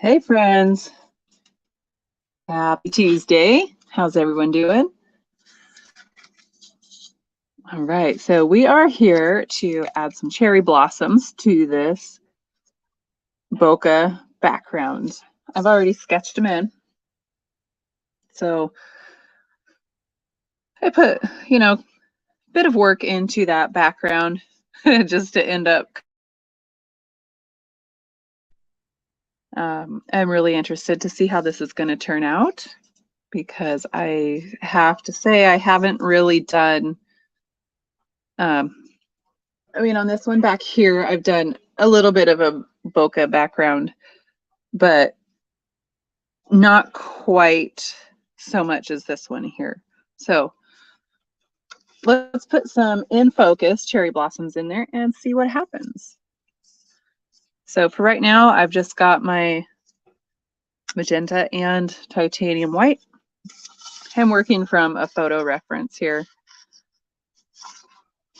Hey friends, happy Tuesday. How's everyone doing? All right, so we are here to add some cherry blossoms to this bokeh background. I've already sketched them in. So I put, a bit of work into that background just to end up. I'm really interested to see how this is going to turn out because I have to say I haven't really done on this one back here, I've done a little bit of a bokeh background, but not quite so much as this one here. So let's put some in focus cherry blossoms in there and see what happens. So for right now, I've just got my magenta and titanium white. I'm working from a photo reference here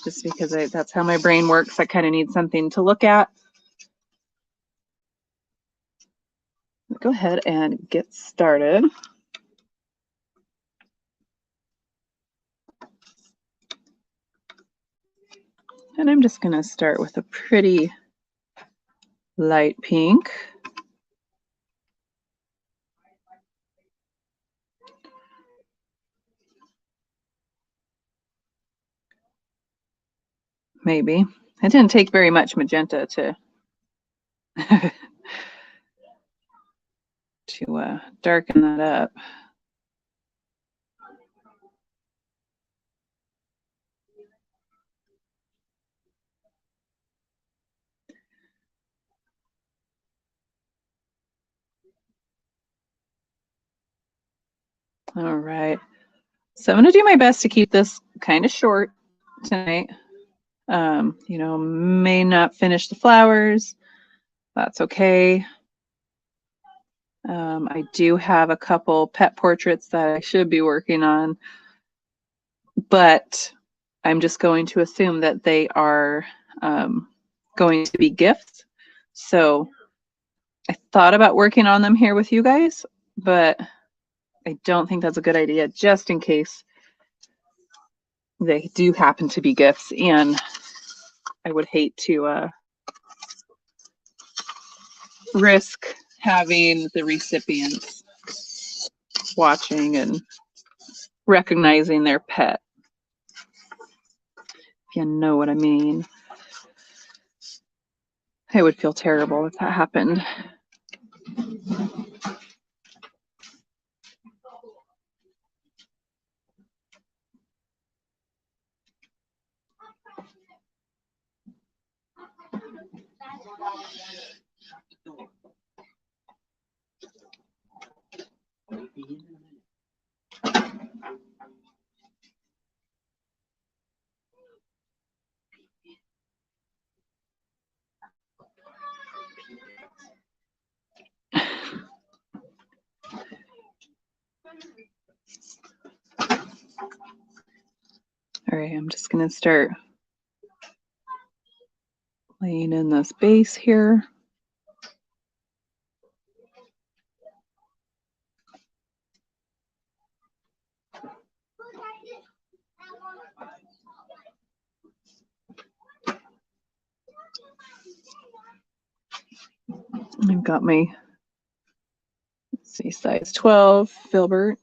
just because that's how my brain works. I kind of need something to look at. Go ahead and get started. And I'm just going to start with a pretty light pink. Maybe. It didn't take very much magenta to darken that up. All right. So I'm going to do my best to keep this kind of short tonight. May not finish the flowers. That's okay. I do have a couple pet portraits that I should be working on, but I'm just going to assume that they are going to be gifts. So I thought about working on them here with you guys, but I don't think that's a good idea, just in case they do happen to be gifts, and I would hate to risk having the recipients watching and recognizing their pet, if you know what I mean. I would feel terrible if that happened. All right, I'm just going to start laying in this base here. I've got my, let's see, size 12 filbert.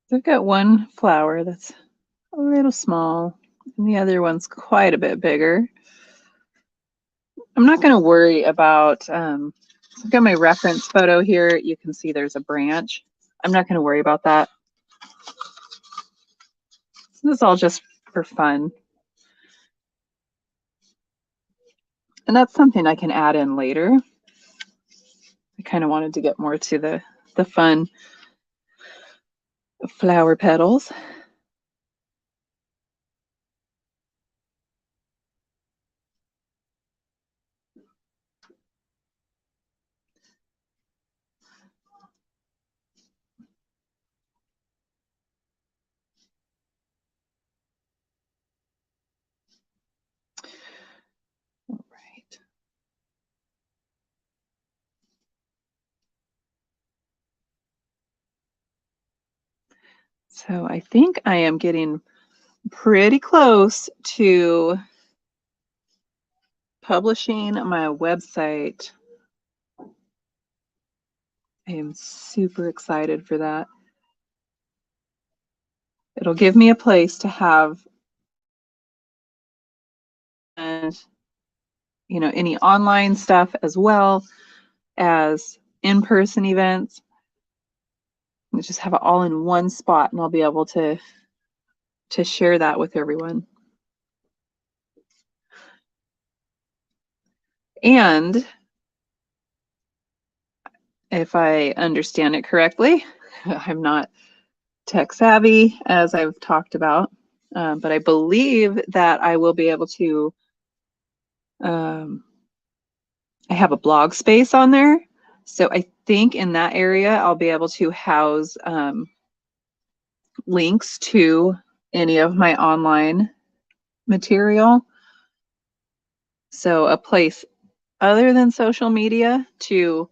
I've got one flower that's a little small, and the other one's quite a bit bigger. I'm not going to worry about, I've got my reference photo here. You can see there's a branch. I'm not going to worry about that. This is all just for fun. And that's something I can add in later. I kind of wanted to get more to the fun flower petals. So I think I am getting pretty close to publishing my website. I am super excited for that. It'll give me a place to have, and any online stuff as well as in-person events. And just have it all in one spot, and I'll be able to share that with everyone. And if I understand it correctly, I'm not tech savvy, as I've talked about, but I believe that I will be able to, I have a blog space on there. So I think in that area, I'll be able to house links to any of my online material. So a place other than social media to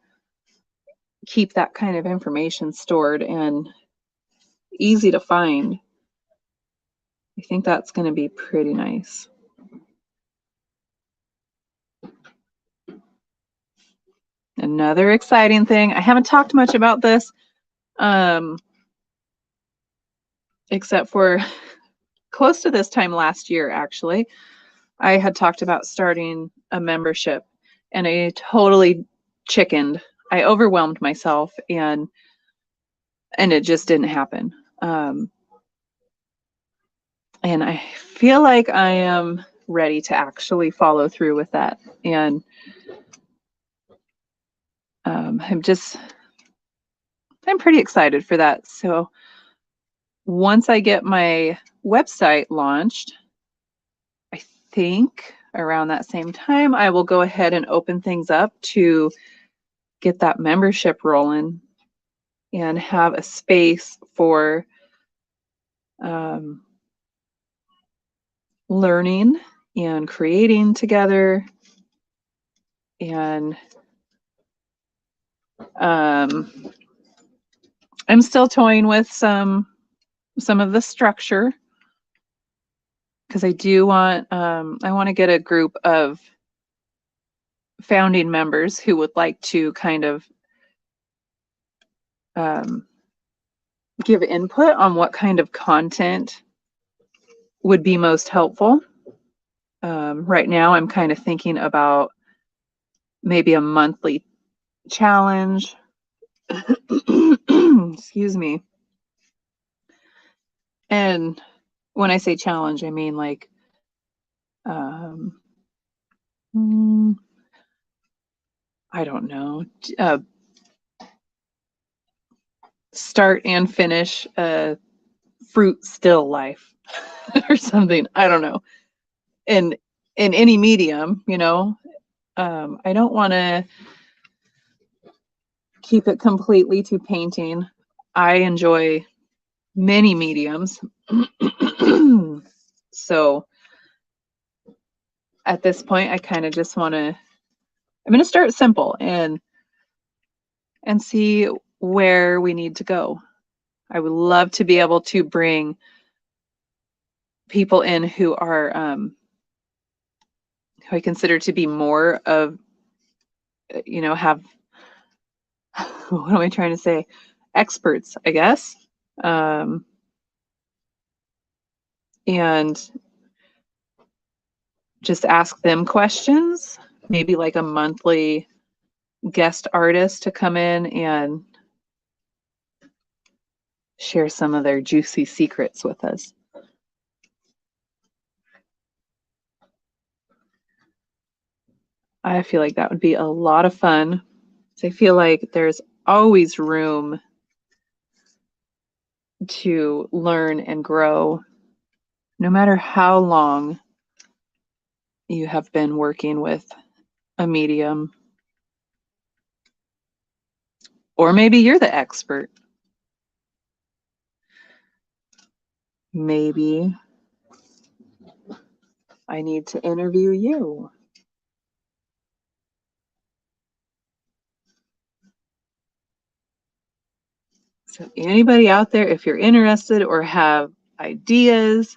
keep that kind of information stored and easy to find. I think that's going to be pretty nice. Another exciting thing, I haven't talked much about this, except for close to this time last year, actually. I had talked about starting a membership, and I totally chickened. I overwhelmed myself, and it just didn't happen. And I feel like I am ready to actually follow through with that. And I'm pretty excited for that. So once I get my website launched, I think around that same time, I will go ahead and open things up to get that membership rolling and have a space for learning and creating together. And I'm still toying with some of the structure, because I do want, I want to get a group of founding members who would like to kind of give input on what kind of content would be most helpful. Right now, I'm kind of thinking about maybe a monthly challenge. Excuse me. And when I say challenge, I mean like I don't know, start and finish a fruit still life or something. I don't know. In any medium, I don't want to keep it completely to painting. I enjoy many mediums. So at this point, I kind of just want to, I'm going to start simple and see where we need to go. I would love to be able to bring people in who are, who I consider to be more of, have, what am I trying to say? Experts, I guess. And just ask them questions, maybe like a monthly guest artist to come in and share some of their juicy secrets with us. I feel like that would be a lot of fun. I feel like there's always room to learn and grow, no matter how long you have been working with a medium. Or maybe you're the expert. Maybe I need to interview you. So anybody out there, if you're interested or have ideas,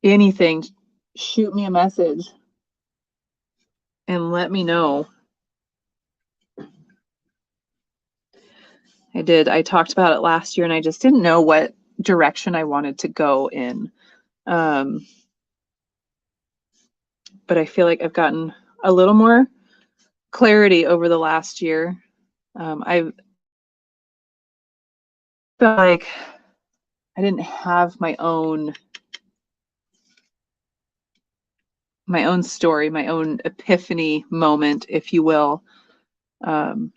anything, shoot me a message and let me know. I talked about it last year and I just didn't know what direction I wanted to go in. But I feel like I've gotten a little more clarity over the last year. I felt like I didn't have my own story, my own epiphany moment, if you will. And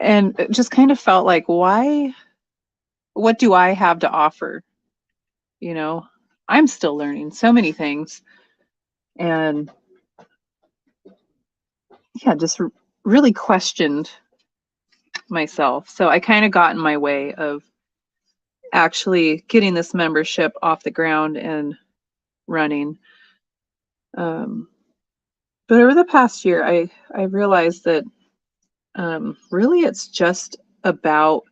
it just kind of felt like, what do I have to offer? You know, I'm still learning so many things. And yeah, just really questioned myself. So I kind of got in my way of actually getting this membership off the ground and running. But over the past year, I realized that really it's just about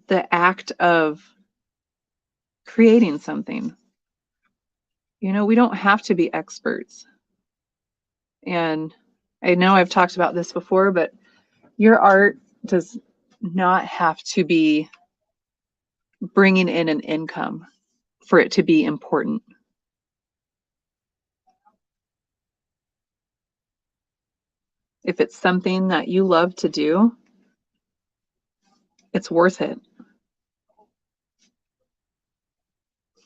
the act of creating something. You know, we don't have to be experts. And I know I've talked about this before, but your art does not have to be bringing in an income for it to be important. If it's something that you love to do, it's worth it.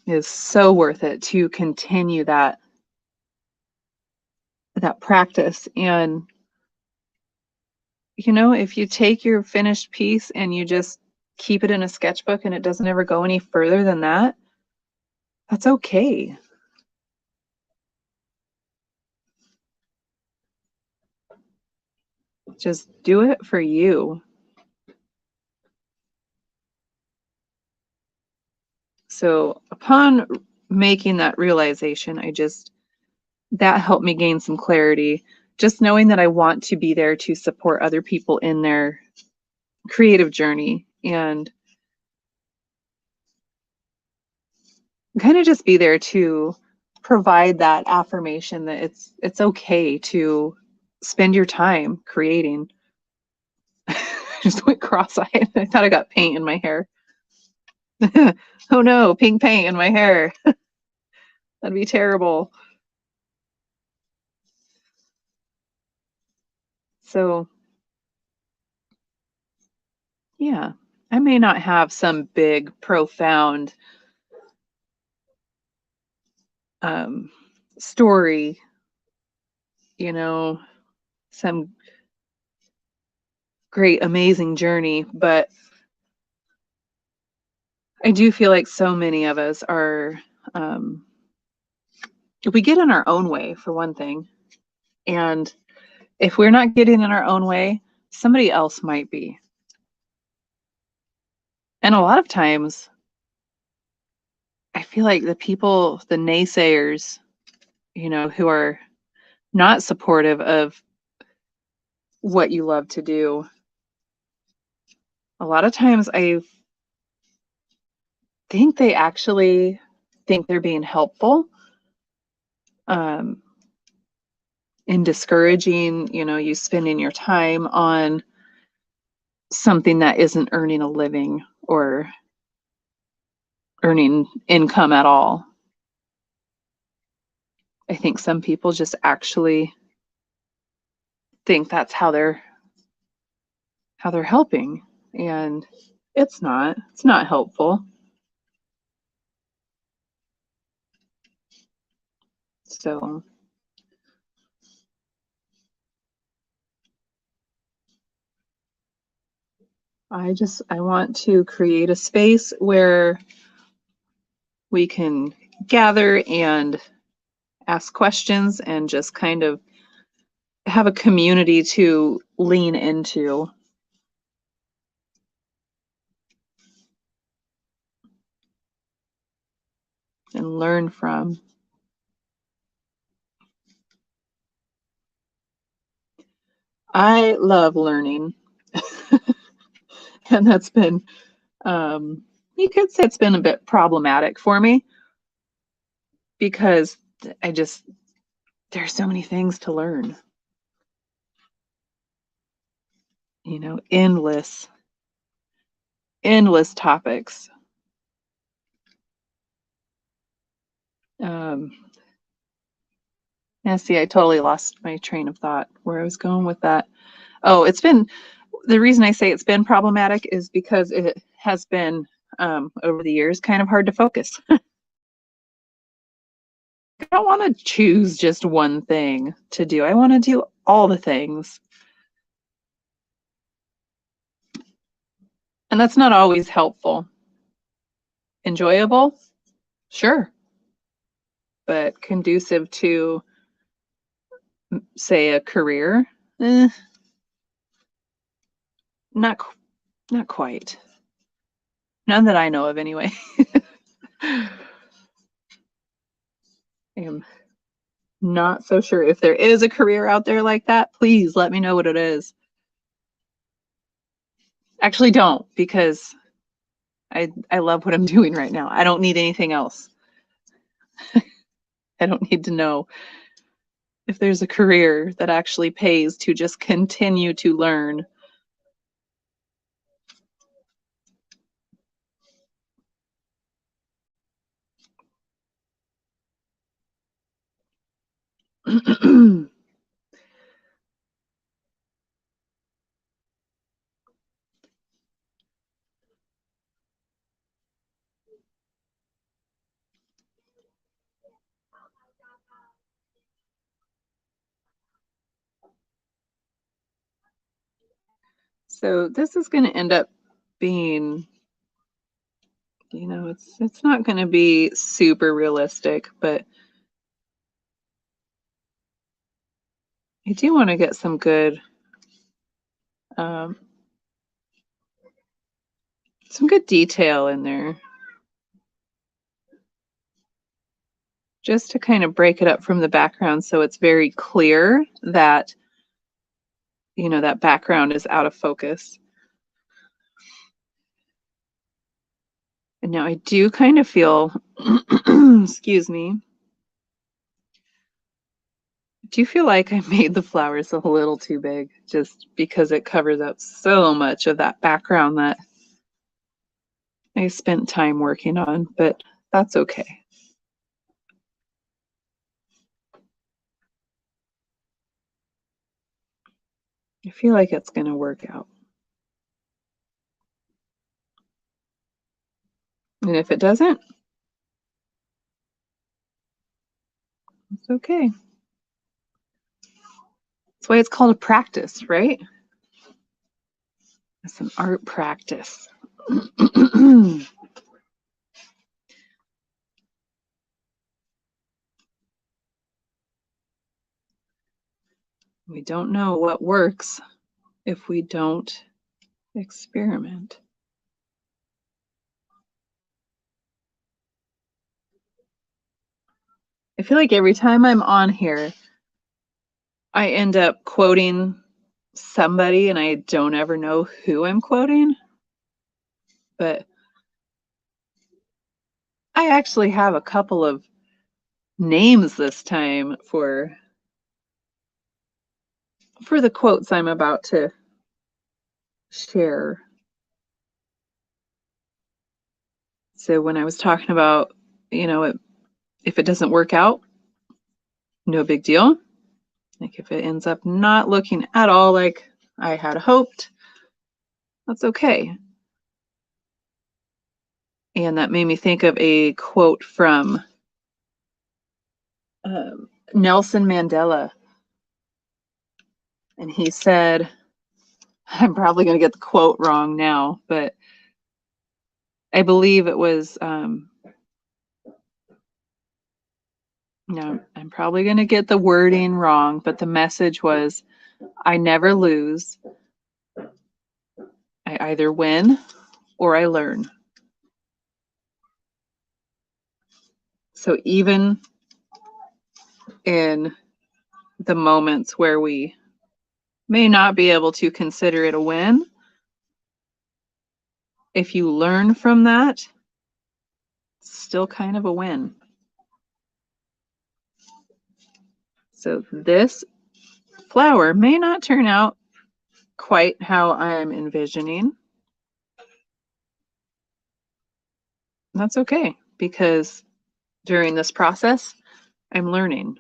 It is so worth it to continue that practice. And you know, if you take your finished piece and you just keep it in a sketchbook and it doesn't ever go any further than that, that's okay. Just do it for you. So upon making that realization, that helped me gain some clarity. Just knowing that I want to be there to support other people in their creative journey and kind of just be there to provide that affirmation that it's okay to spend your time creating. Just went cross-eyed. I thought I got paint in my hair. Oh no, pink paint in my hair. That'd be terrible. So yeah, I may not have some big, profound story, you know, some great, amazing journey, but I do feel like so many of us are, we get in our own way, for one thing. And if we're not getting in our own way, somebody else might be. And a lot of times, I feel like the naysayers, you know, who are not supportive of what you love to do, a lot of times I think they actually think they're being helpful in discouraging, you know, you spending your time on something that isn't earning a living or earning income at all. I think some people just actually think that's how they're helping, and it's not helpful. So I want to create a space where we can gather and ask questions and just kind of have a community to lean into. And learn from. I love learning. And that's been, you could say it's been a bit problematic for me because I just, there's so many things to learn, you know, endless topics. Um, yeah, see, I totally lost my train of thought where I was going with that. Oh, it's been, the reason I say it's been problematic is because it has been, over the years, kind of hard to focus. I don't want to choose just one thing to do. I want to do all the things. And that's not always helpful. Enjoyable? Sure. But conducive to, say, a career? Not, not quite. None that I know of, anyway. I am not so sure. If there is a career out there like that, please let me know what it is. Actually, don't, because I love what I'm doing right now. I don't need anything else. I don't need to know if there's a career that actually pays to just continue to learn. So this is going to end up being, you know, it's not going to be super realistic, but I do want to get some good detail in there, just to kind of break it up from the background so it's very clear that, you know, that background is out of focus. And now I do kind of feel, excuse me, do you feel like I made the flowers a little too big just because it covers up so much of that background that I spent time working on, but that's okay. I feel like it's going to work out. And if it doesn't, it's okay. That's why it's called a practice, right? It's an art practice. We don't know what works if we don't experiment. I feel like every time I'm on here, I end up quoting somebody and I don't ever know who I'm quoting. But I actually have a couple of names this time for the quotes I'm about to share. So when I was talking about, you know, if it doesn't work out, no big deal. Like if it ends up not looking at all like I had hoped, that's okay. And that made me think of a quote from Nelson Mandela. And he said, I'm probably going to get the quote wrong now, but I believe it was, no, I'm probably going to get the wording wrong, but the message was, I never lose. I either win or I learn. So even in the moments where we May not be able to consider it a win. If you learn from that, it's still kind of a win. So this flower may not turn out quite how I'm envisioning. That's okay, because during this process, I'm learning.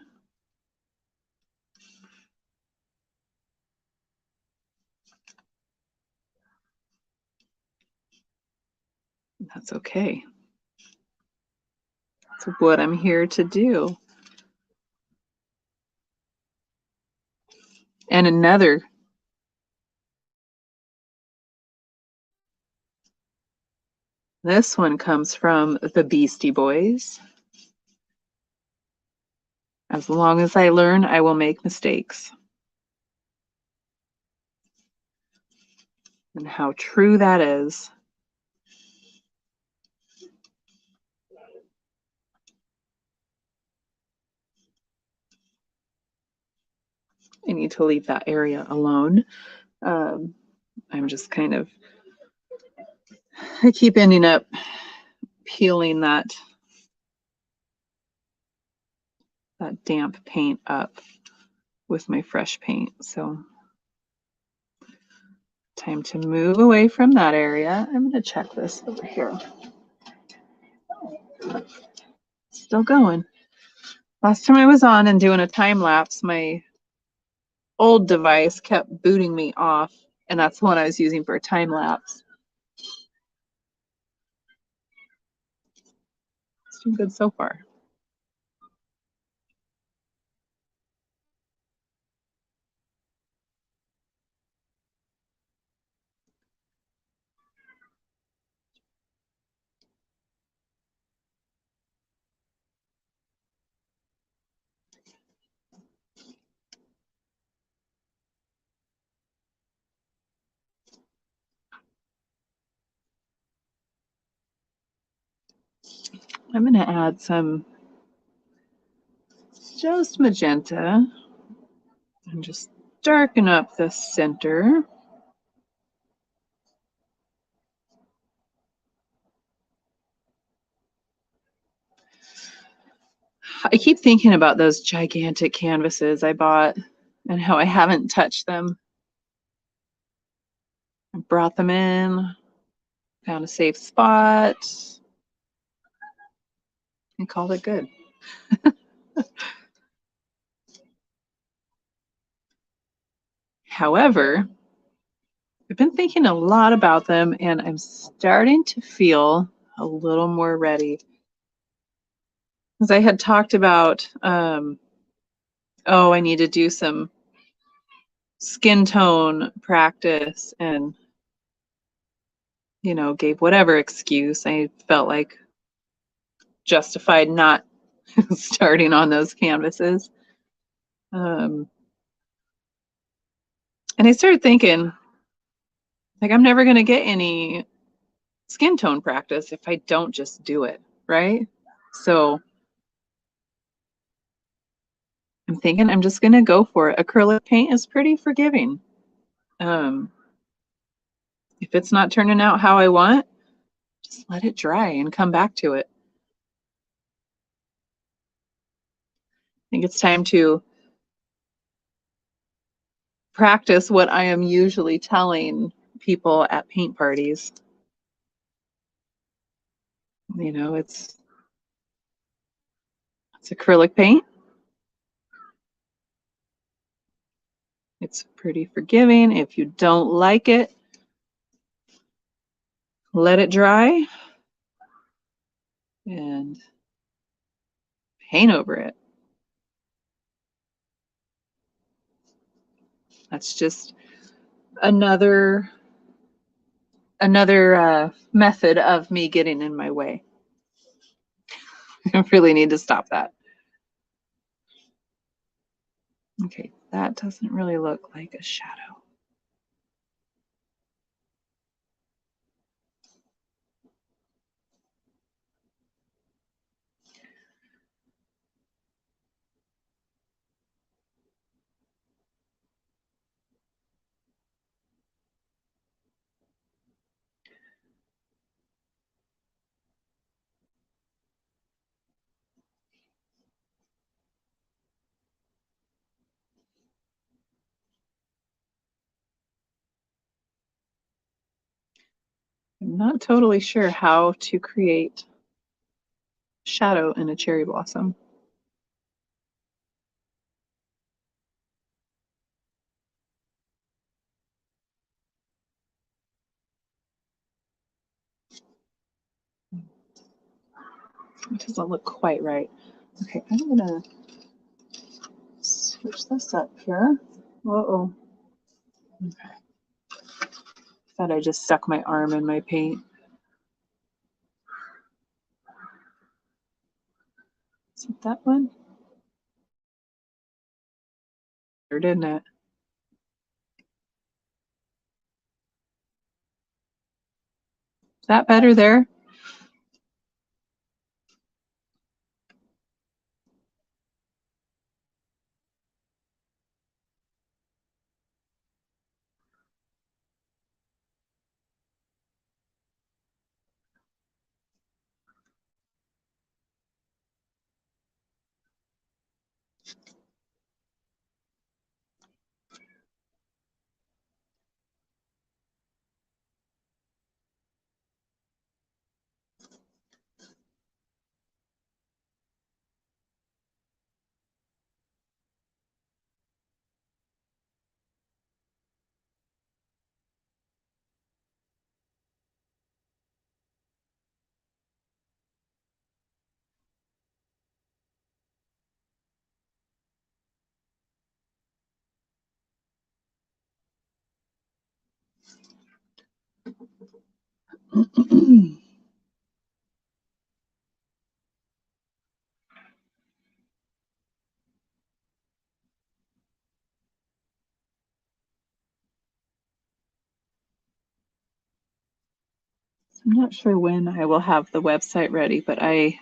That's okay. That's what I'm here to do. And another, this one comes from the Beastie Boys. As long as I learn, I will make mistakes. And how true that is. I need to leave that area alone. I'm just kind of, I keep ending up peeling that damp paint up with my fresh paint. So time to move away from that area. I'm going to check this over here. Still going. Last time I was on and doing a time lapse, my old device kept booting me off, and that's the one I was using for a time lapse. It's doing good so far. I'm going to add some just magenta and just darken up the center. I keep thinking about those gigantic canvases I bought and how I haven't touched them. I brought them in, found a safe spot, and called it good. However, I've been thinking a lot about them, and I'm starting to feel a little more ready. As I had talked about, oh, I need to do some skin tone practice, and gave whatever excuse I felt like justified not starting on those canvases. And I started thinking, like, I'm never going to get any skin tone practice if I don't just do it, right? So I'm thinking I'm just going to go for it. Acrylic paint is pretty forgiving. If it's not turning out how I want, just let it dry and come back to it. I think it's time to practice what I am usually telling people at paint parties. It's acrylic paint. It's pretty forgiving. If you don't like it, let it dry and paint over it. That's just another method of me getting in my way. I really need to stop that. Okay, that doesn't really look like a shadow. I'm not totally sure how to create shadow in a cherry blossom. It doesn't look quite right. Okay, I'm gonna switch this up here. Uh-oh. Okay. Thought I just stuck my arm in my paint. Is it that one? Or didn't it? Is that better there? I'm not sure when I will have the website ready, but I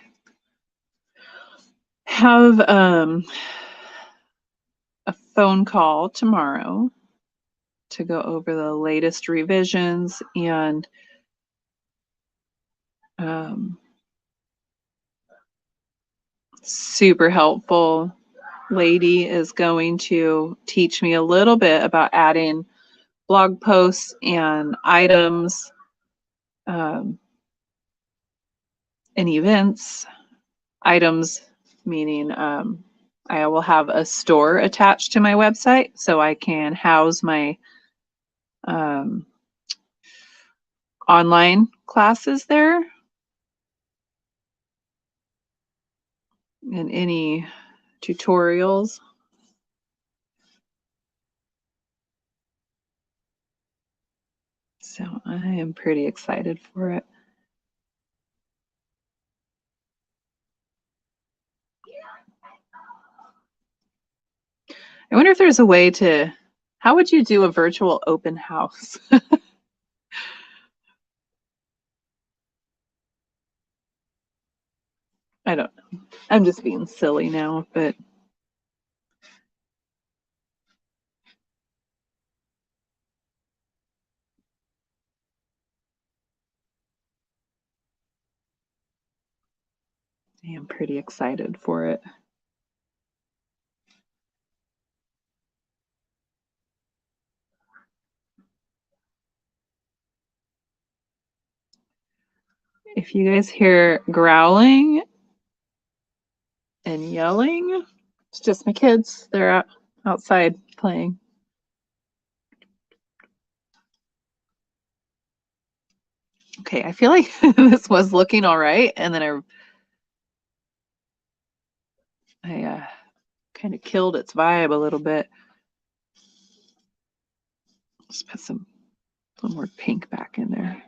have a phone call tomorrow to go over the latest revisions, and super helpful lady is going to teach me a little bit about adding blog posts and items and events. Items meaning I will have a store attached to my website so I can house my online classes there and any tutorials. So I am pretty excited for it. I wonder if there's a way to, how would you do a virtual open house? I don't know. I'm just being silly now, but I am pretty excited for it. If you guys hear growling and yelling, it's just my kids. They're outside playing. Okay, I feel like this was looking all right, and then I kind of killed its vibe a little bit. Let's put a little more pink back in there.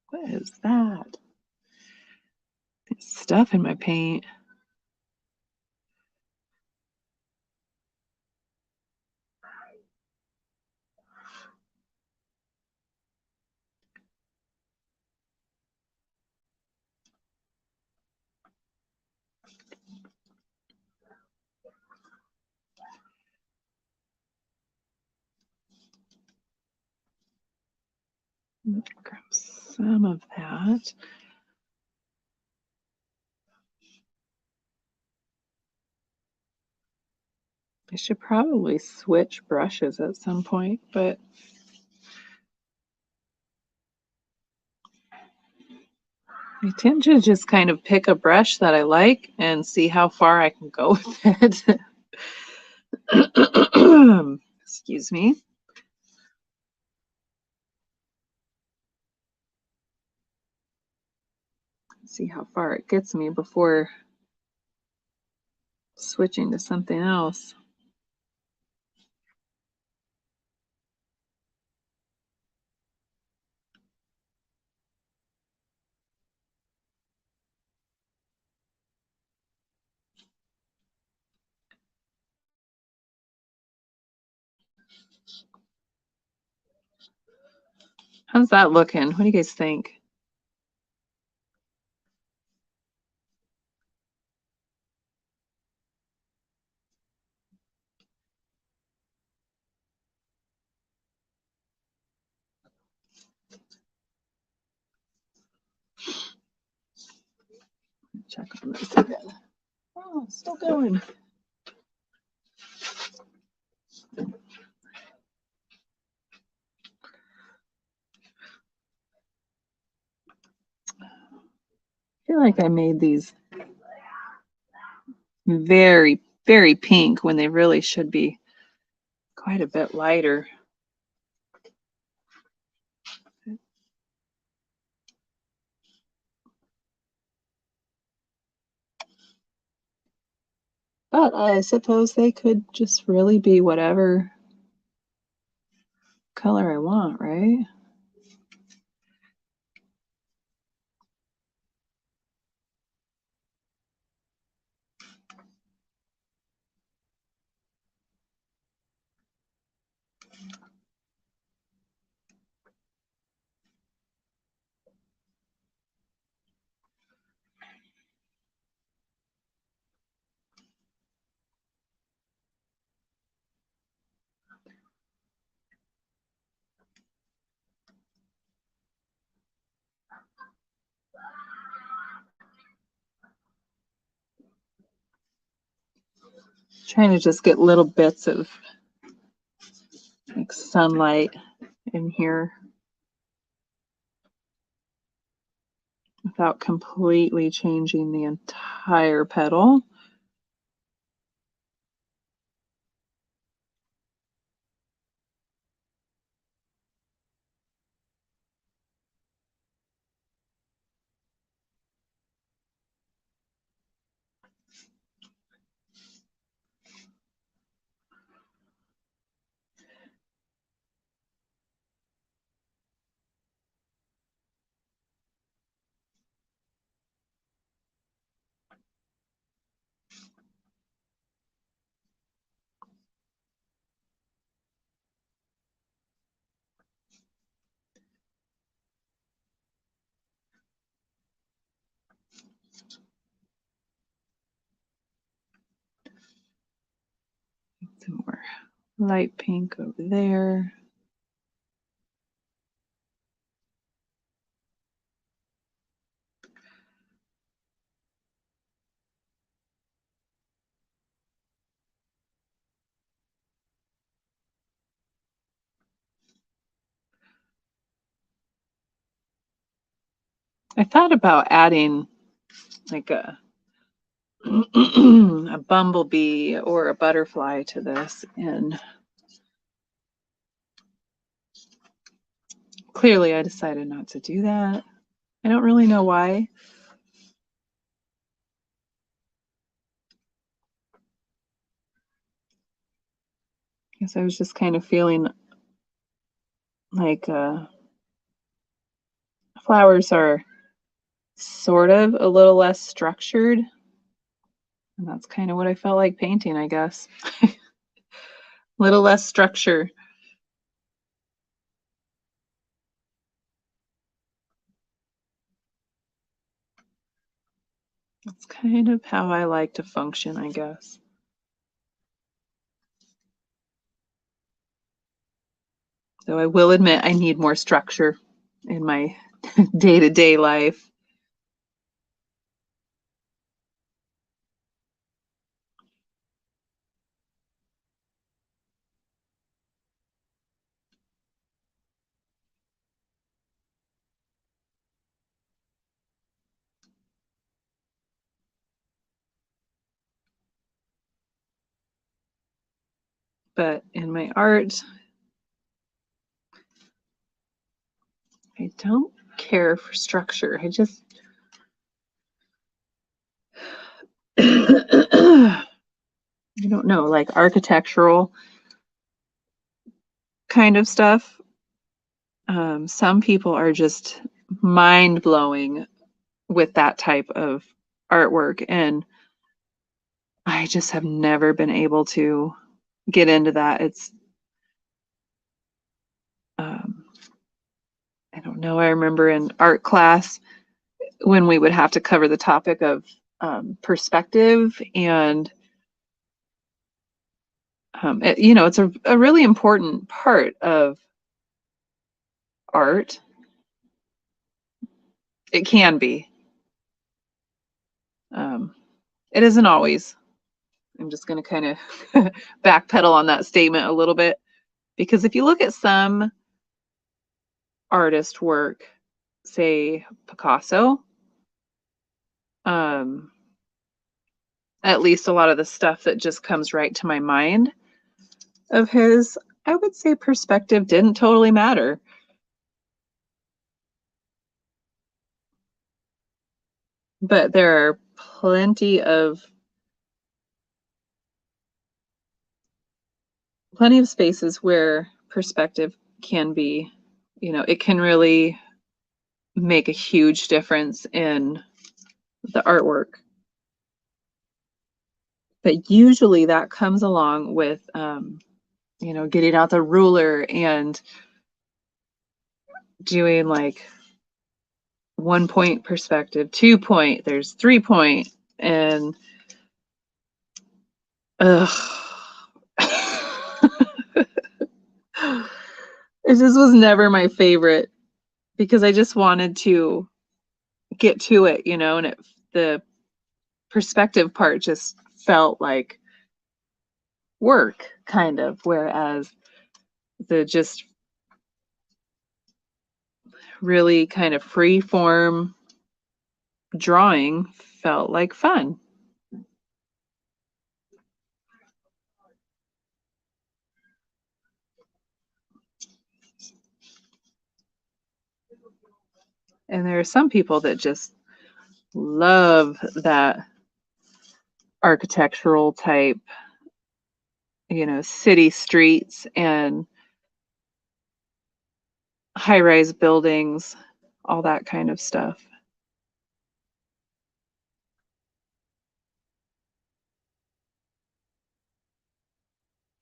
What is that? There's stuff in my paint. Grab some of that. I should probably switch brushes at some point, but I tend to just kind of pick a brush that I like and see how far I can go with it. Excuse me. See how far it gets me before switching to something else. How's that looking? What do you guys think? Check on this again. Oh, still going. I feel like I made these very, very pink when they really should be quite a bit lighter. But I suppose they could just really be whatever color I want, right? Trying to just get little bits of like sunlight in here without completely changing the entire petal. Some more light pink over there. I thought about adding like a a bumblebee or a butterfly to this, and clearly I decided not to do that. I don't really know why. I guess I was just kind of feeling like flowers are sort of a little less structured, and that's kind of what I felt like painting, I guess. A little less structure. That's kind of how I like to function, I guess. So I will admit I need more structure in my day-to-day life. But in my art, I don't care for structure. I just I don't know, like architectural kind of stuff. Some people are just mind-blowing with that type of artwork, and I just have never been able to get into that. It's I don't know. I remember in art class when we would have to cover the topic of perspective, and it's a really important part of art. It can be. Um, it isn't always. I'm just going to kind of backpedal on that statement a little bit, because if you look at some artist work, say Picasso, at least a lot of the stuff that just comes right to my mind of his, I would say perspective didn't totally matter. But there are plenty of spaces where perspective can be, it can really make a huge difference in the artwork. But usually that comes along with, getting out the ruler and doing like 1-point perspective, 2-point, there's 3-point, and it just was never my favorite, because I just wanted to get to it, and the perspective part just felt like work, kind of, whereas the just really kind of free form drawing felt like fun. And there are some people that just love that architectural type, city streets and high-rise buildings, all that kind of stuff.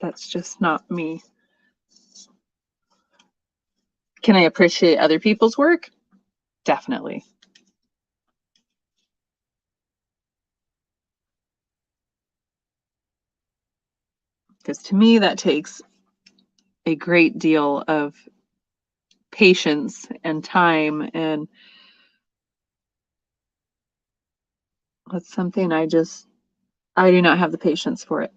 That's just not me. Can I appreciate other people's work? Definitely. Because to me, that takes a great deal of patience and time, and that's something I do not have the patience for it.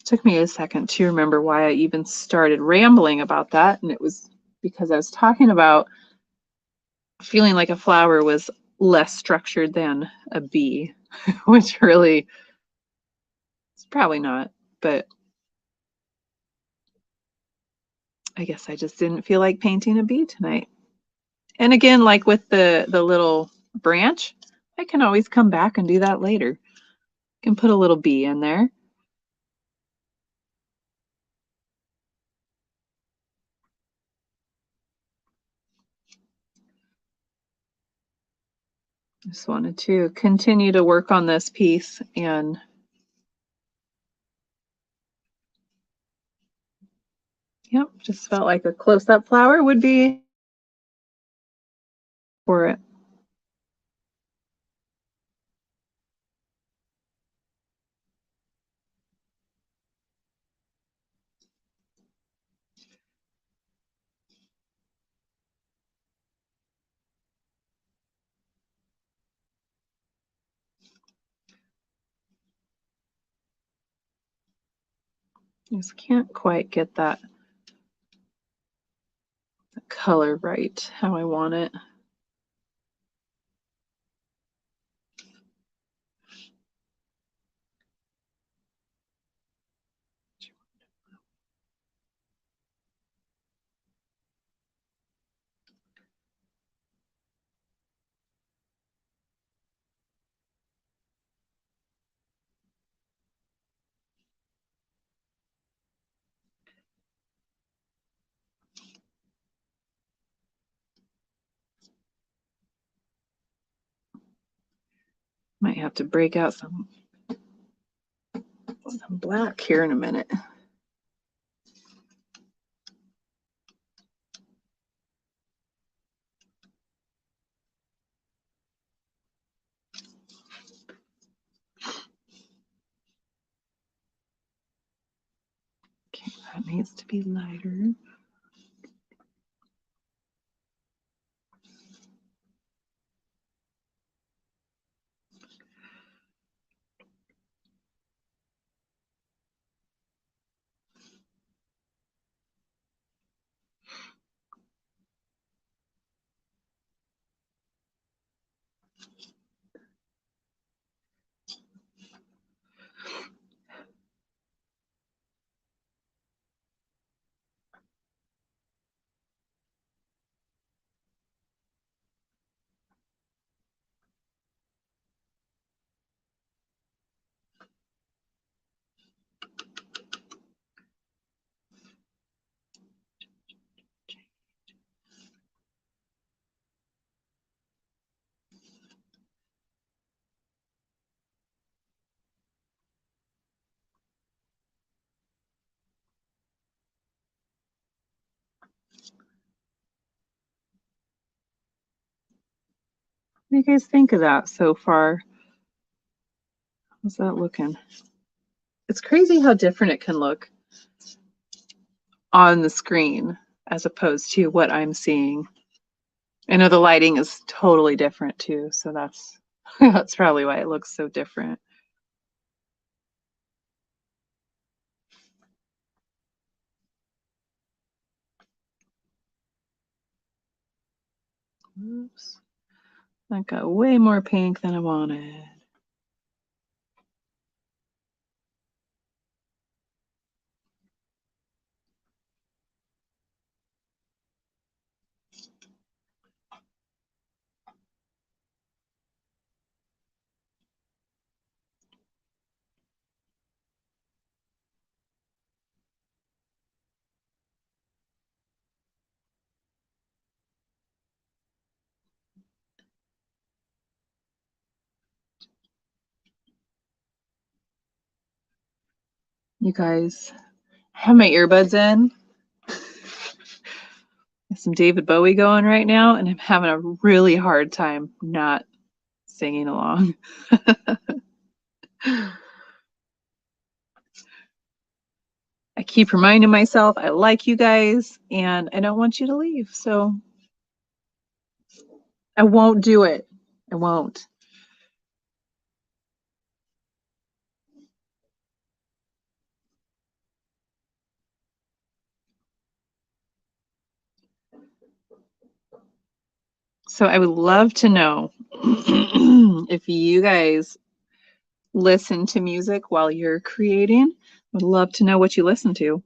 Took me a second to remember why I even started rambling about that, and it was because I was talking about feeling like a flower was less structured than a bee, which really it's probably not, but I guess I just didn't feel like painting a bee tonight. And again, like with the little branch, I can always come back and do that later. I can put a little bee in there. Just wanted to continue to work on this piece, and yep, just felt like a close-up flower would be for it. Just can't quite get that color right, how I want it. Might have to break out some black here in a minute. Okay, that needs to be lighter. What do you guys think of that so far? How's that looking? It's crazy how different it can look on the screen as opposed to what I'm seeing. I know the lighting is totally different too, so that's that's probably why it looks so different. Oops. That got way more pink than I wanted. You guys, I have my earbuds in. Some David Bowie going right now, and I'm having a really hard time not singing along. I keep reminding myself I like you guys and I don't want you to leave, so I won't do it. I won't. So I would love to know if you guys listen to music while you're creating. Would love to know what you listen to. What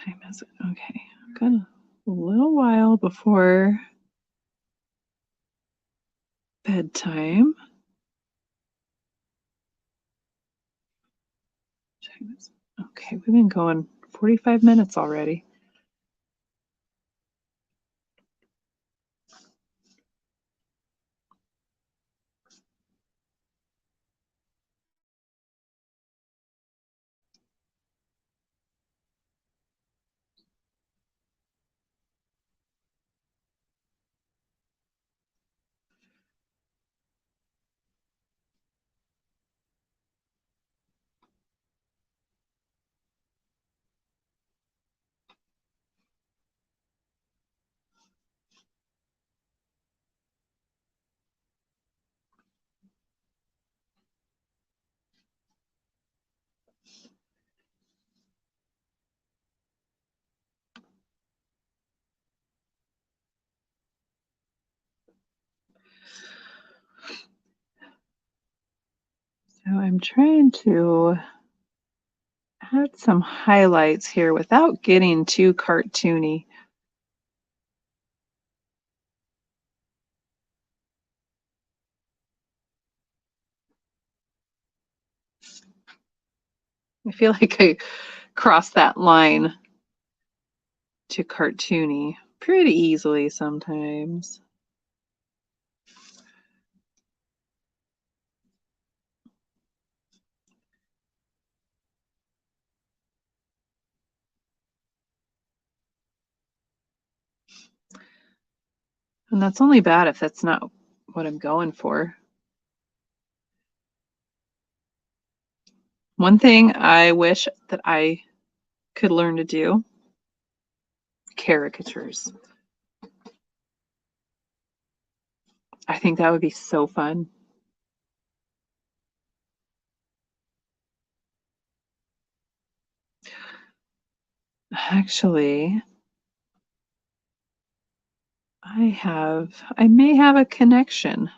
time is it? Okay, I've got a little while before bedtime. Okay, we've been going 45 minutes already. I'm trying to add some highlights here without getting too cartoony. I feel like I crossed that line to cartoony pretty easily sometimes. And that's only bad if that's not what I'm going for. One thing I wish that I could learn to do, caricatures. I think that would be so fun. Actually, I may have a connection.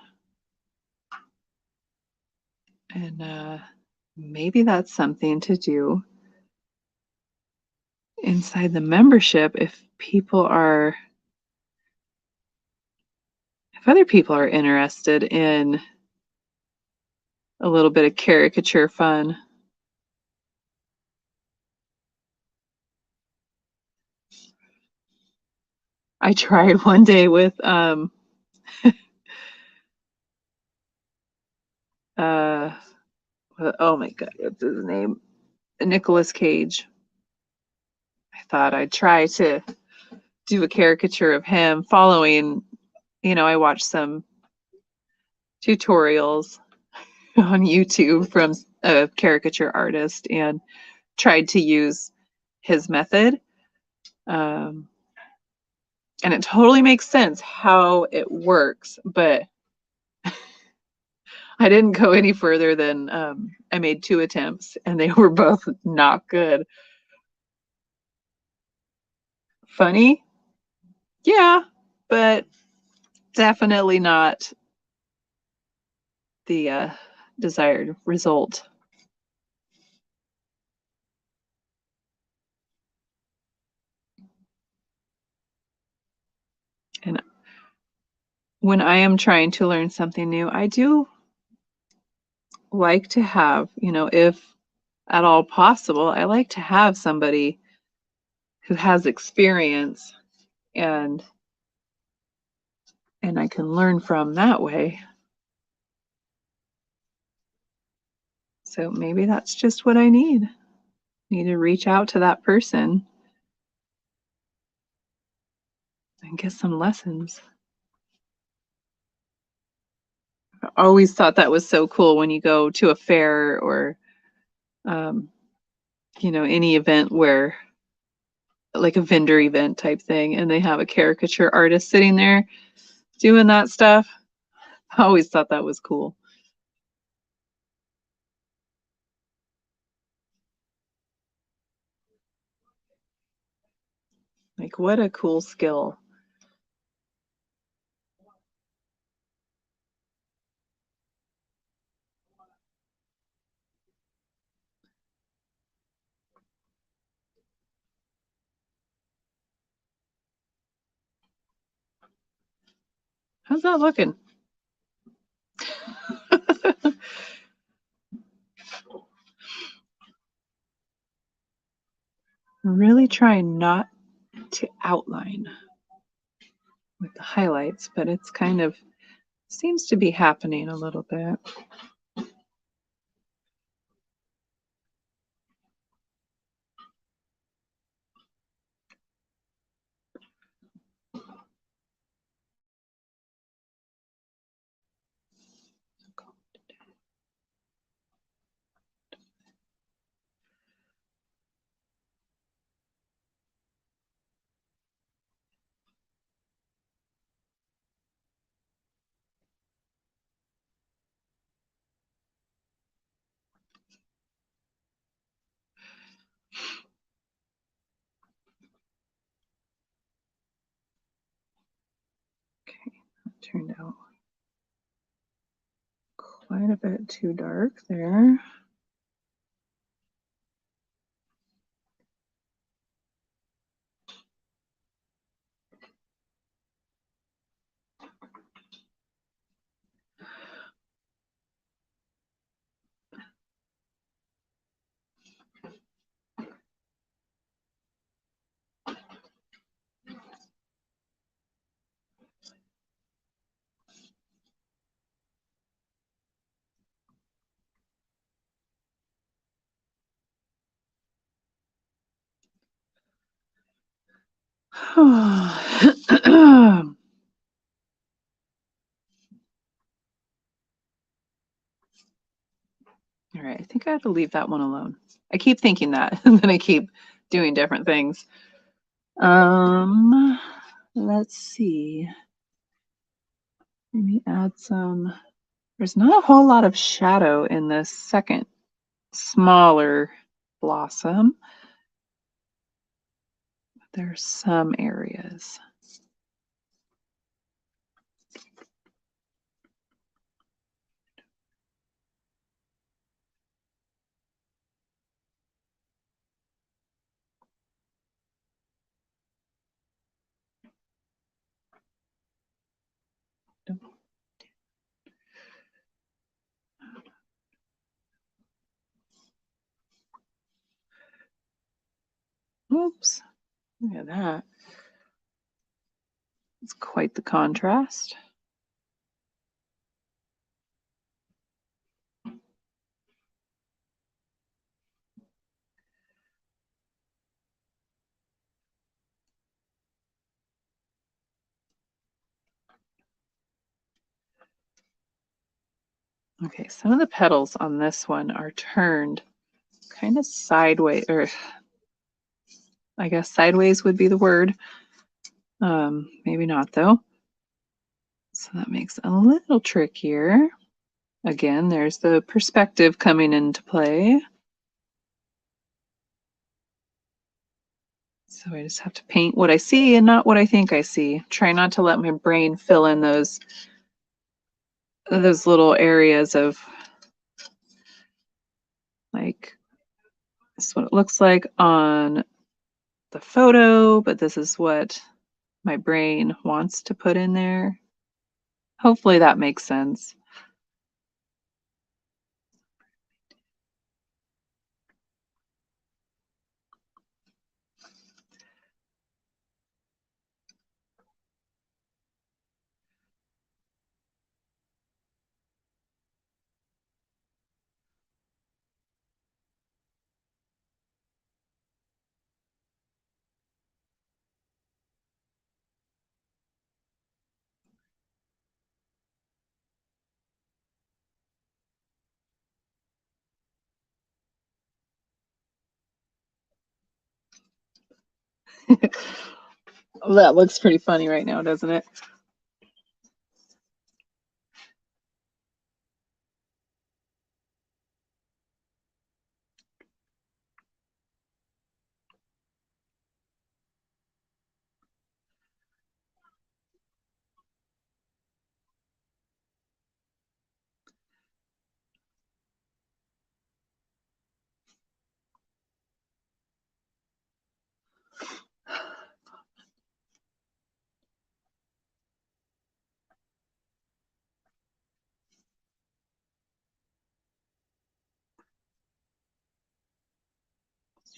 And maybe that's something to do inside the membership if other people are interested in a little bit of caricature fun. I tried one day with oh my god, what's his name? Nicolas Cage. I thought I'd try to do a caricature of him following, I watched some tutorials on YouTube from a caricature artist and tried to use his method. And it totally makes sense how it works, but I didn't go any further than I made 2 attempts and they were both not good. Funny? Yeah, but definitely not the desired result. And when I am trying to learn something new, I do like to have, if at all possible, I like to have somebody who has experience and I can learn from that way. So maybe that's just what I need. Need to reach out to that person and get some lessons. I always thought that was so cool when you go to a fair or any event where, like a vendor event type thing, and they have a caricature artist sitting there doing that stuff. I always thought that was cool. Like, what a cool skill. How's that looking? Really trying not to outline with the highlights, but it's kind of seems to be happening a little bit. Okay, that turned out quite a bit too dark there. All right, I think I have to leave that one alone. I keep thinking that, and then I keep doing different things. Let's see. Maybe add some. There's not a whole lot of shadow in this second smaller blossom. There's some areas. Oops, look at that. It's quite the contrast. Okay, some of the petals on this one are turned kind of sideways, or I guess sideways would be the word. Maybe not though. So that makes it a little trickier. Again, there's the perspective coming into play. So I just have to paint what I see and not what I think I see. Try not to let my brain fill in those little areas of like, this is what it looks like on the photo, but this is what my brain wants to put in there. Hopefully that makes sense. That looks pretty funny right now, doesn't it?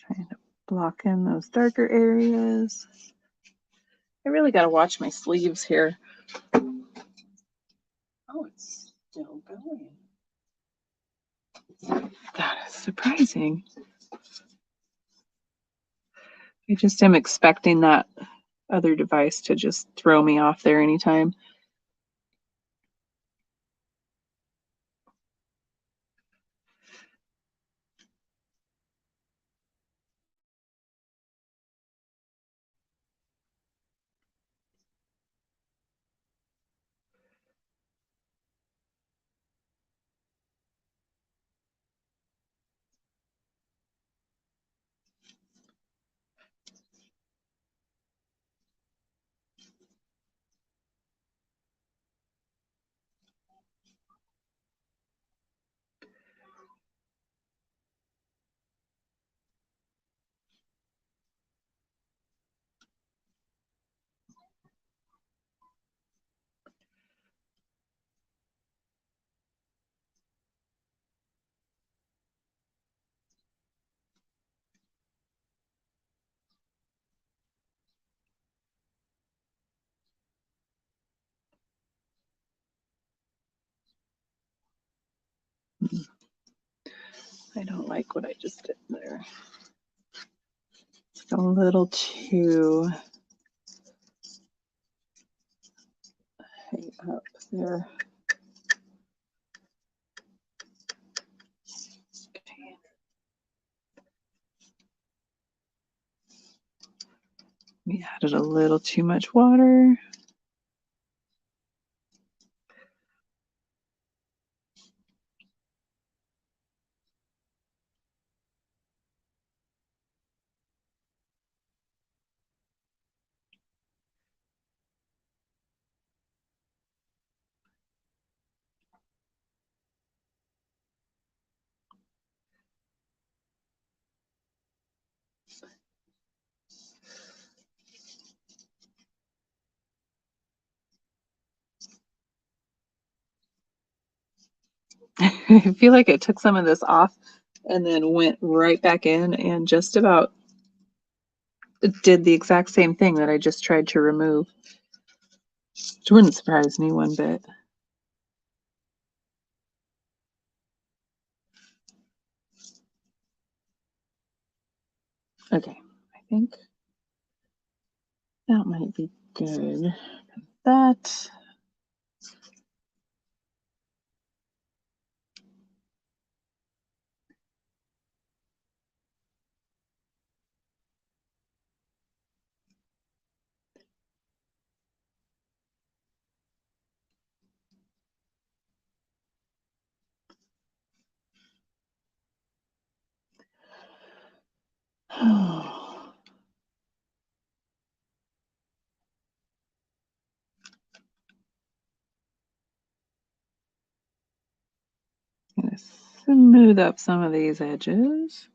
Trying to block in those darker areas. I really got to watch my sleeves here. Oh, it's still going. That is surprising. I just am expecting that other device to just throw me off there anytime. I don't like what I just did there. It's a little too high up there. Okay. We added a little too much water. I feel like I took some of this off and then went right back in and just about did the exact same thing that I just tried to remove. Which wouldn't surprise me one bit. Okay, I think that might be good. That. I'm gonna smooth up some of these edges.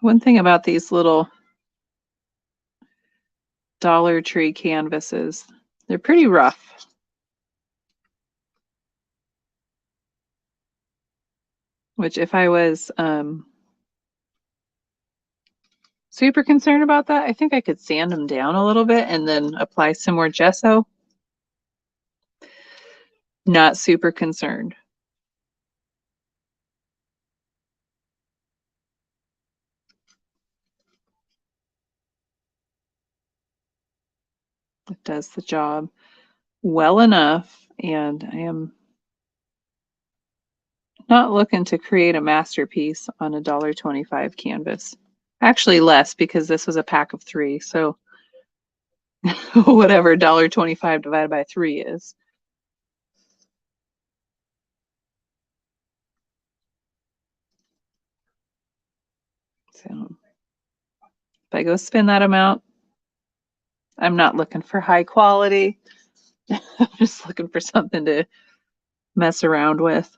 One thing about these little Dollar Tree canvases, they're pretty rough. Which if I was super concerned about that, I think I could sand them down a little bit and then apply some more gesso. Not super concerned. It does the job well enough, and I am not looking to create a masterpiece on a $1.25 canvas. Actually less, because this was a pack of 3, so whatever $1.25 divided by 3 is. So if I go spend that amount, I'm not looking for high quality. I'm just looking for something to mess around with.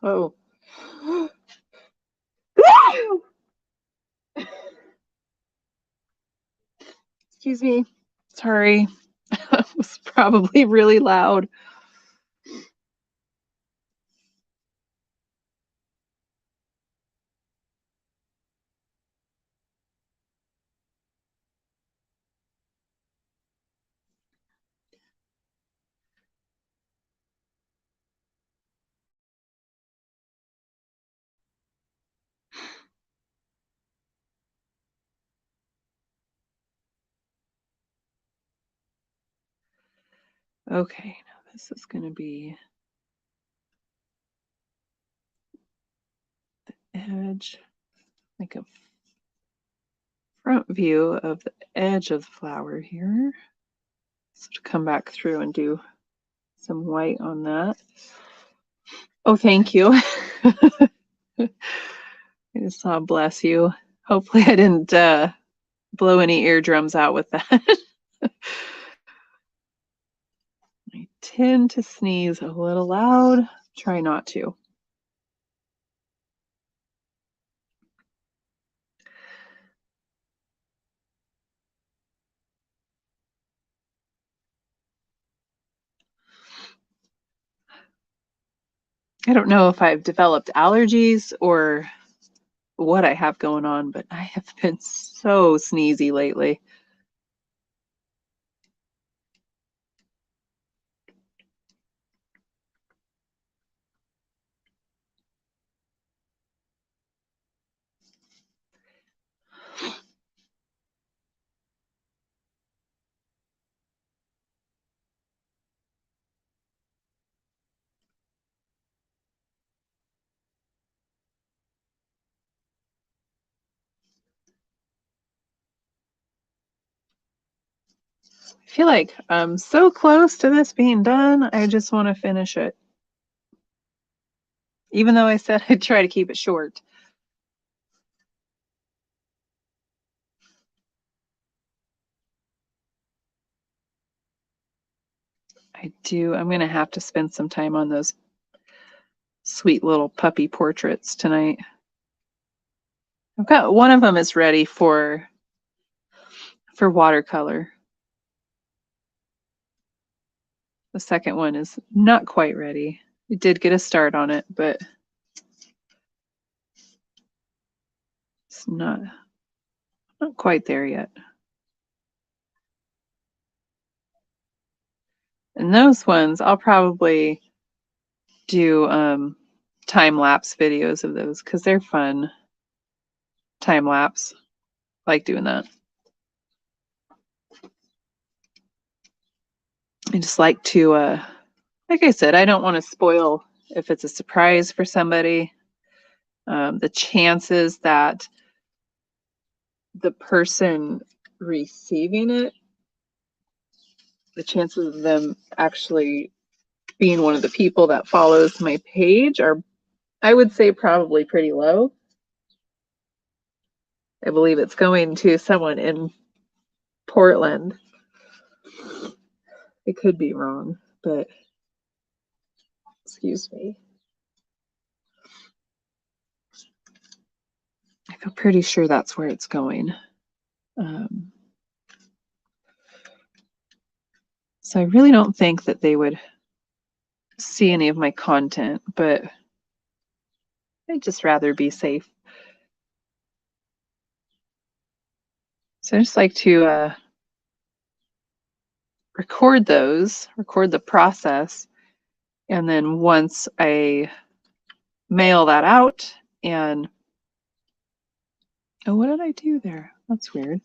Oh. Excuse me. Sorry. It was probably really loud. Okay, now this is going to be the edge, like a front view of the edge of the flower here. So to come back through and do some white on that. Oh, thank you. I just saw bless you. Hopefully I didn't blow any eardrums out with that. I tend to sneeze a little loud. Try not to. I don't know if I've developed allergies or what I have going on, but I have been so sneezy lately. I feel like I'm so close to this being done. I just want to finish it. Even though I said I'd try to keep it short. I'm going to have to spend some time on those sweet little puppy portraits tonight. I've got one of them is ready for watercolor. The second one is not quite ready. I did get a start on it, but it's not quite there yet. And those ones, I'll probably do time-lapse videos of those because they're fun. Time-lapse. I like doing that. I just like to, like I said, I don't want to spoil if it's a surprise for somebody. The chances that the person receiving it, the chances of them actually being one of the people that follows my page are, I would say, probably pretty low. I believe it's going to someone in Portland. I could be wrong, but excuse me. I feel pretty sure that's where it's going. So I really don't think that they would see any of my content, but I'd just rather be safe. So I just like to record the process, and then once I mail that out and oh, what did I do there? That's weird.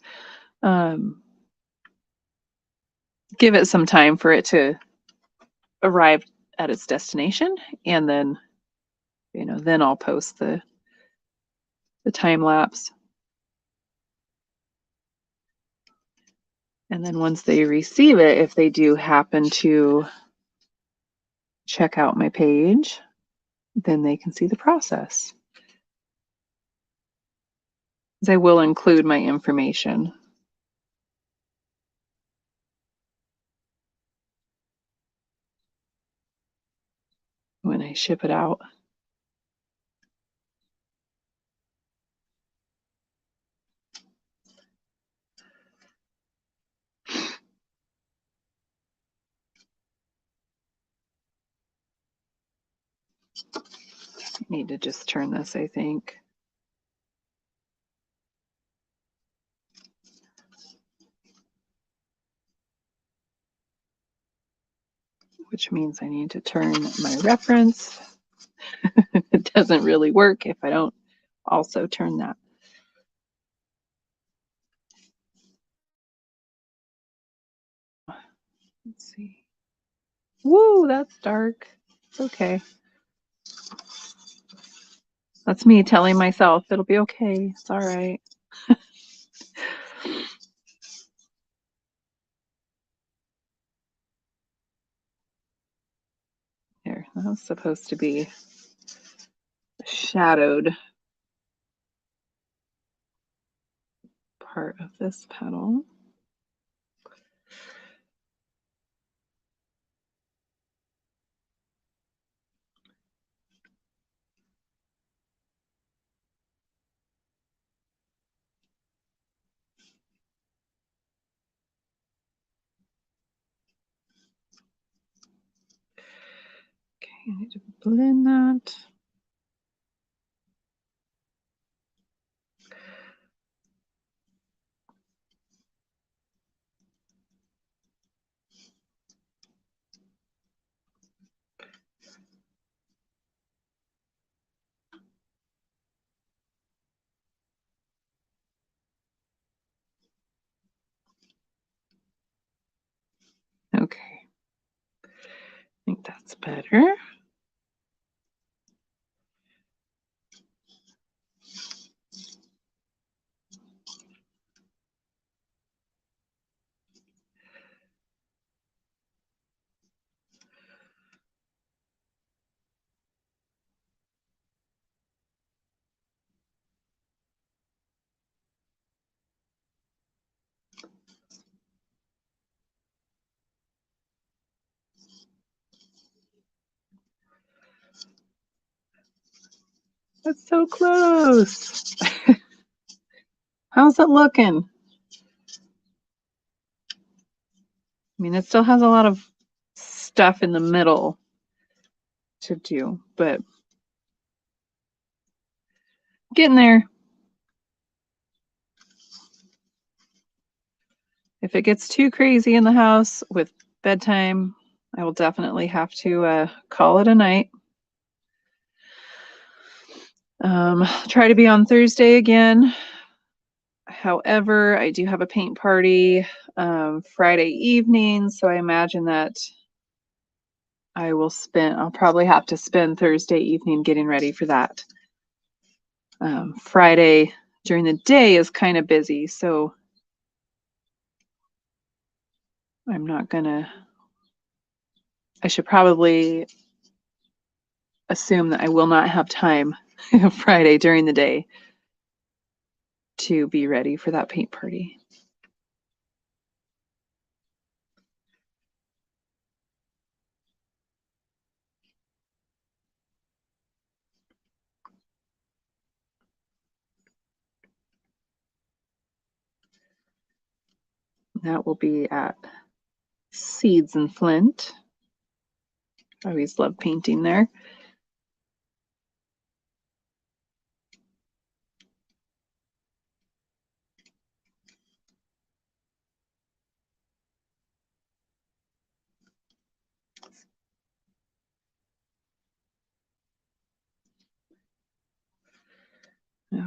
Give it some time for it to arrive at its destination, and then then I'll post the time lapse. And then once they receive it, if they do happen to check out my page, then they can see the process. I will include my information when I ship it out. I need to just turn this, I think. Which means I need to turn my reference. It doesn't really work if I don't also turn that. Let's see. Woo, that's dark. It's okay. That's me telling myself it'll be okay. It's all right. There, that was supposed to be shadowed part of this petal. I need to blend that. Okay, I think that's better. That's so close. How's it looking? I mean, it still has a lot of stuff in the middle to do, but getting there. If it gets too crazy in the house with bedtime, I will definitely have to call it a night. Try to be on Thursday again. However, I do have a paint party Friday evening, so I imagine that I'll probably have to spend Thursday evening getting ready for that. Friday during the day is kind of busy, so I should probably assume that I will not have time Friday during the day to be ready for that paint party. That will be at Seeds and Flint. I always love painting there. Okay.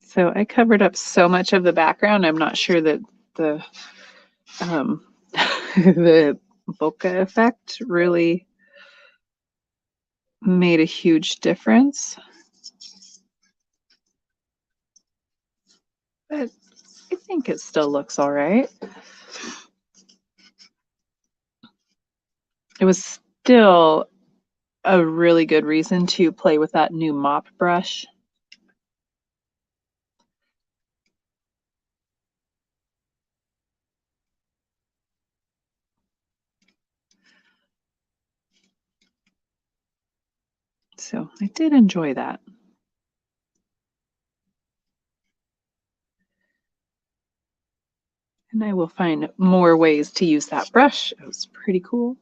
So I covered up so much of the background. I'm not sure that the the bokeh effect really made a huge difference. But I think it still looks all right. It was still a really good reason to play with that new mop brush. So I did enjoy that. And I will find more ways to use that brush. It was pretty cool.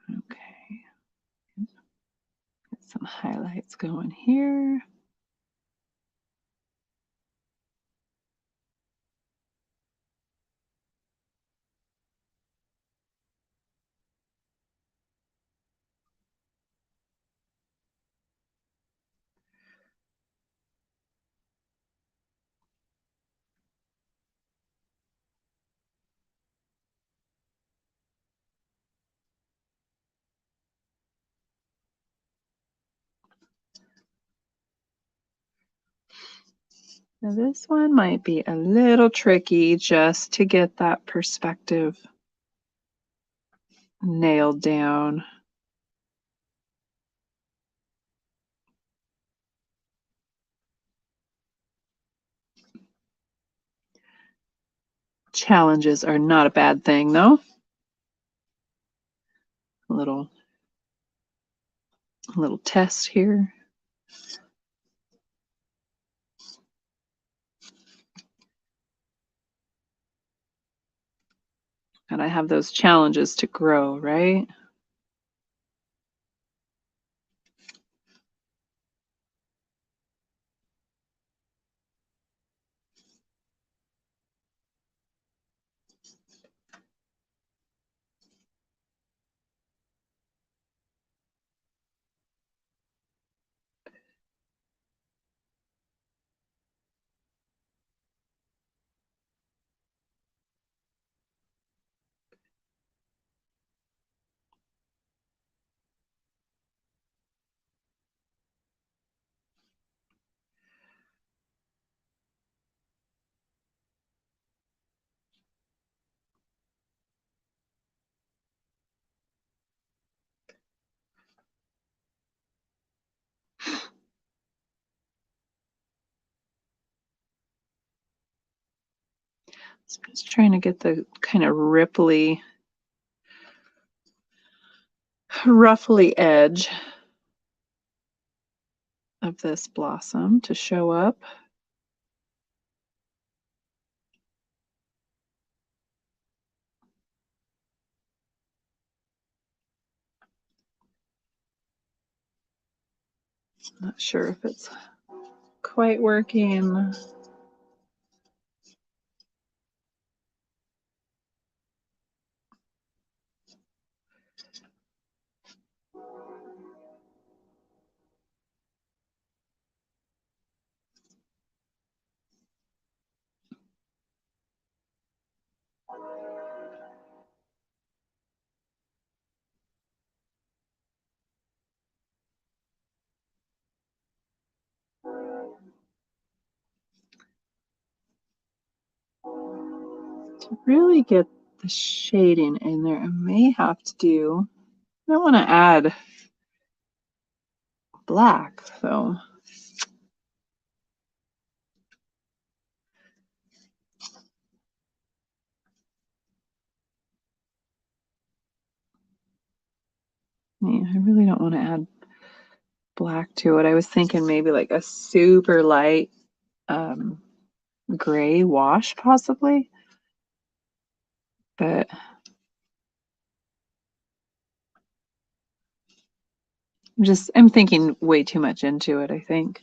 Okay, get some highlights going here. Now this one might be a little tricky just to get that perspective nailed down. Challenges are not a bad thing, though. A little test here. And I have those challenges to grow, right? So I'm just trying to get the kind of ruffly edge of this blossom to show up. Not sure if it's quite working. To really get the shading in there, I may have to do, I don't want to add black though. I really don't want to add black to it. I was thinking maybe like a super light gray wash possibly, but I'm thinking way too much into it, I think.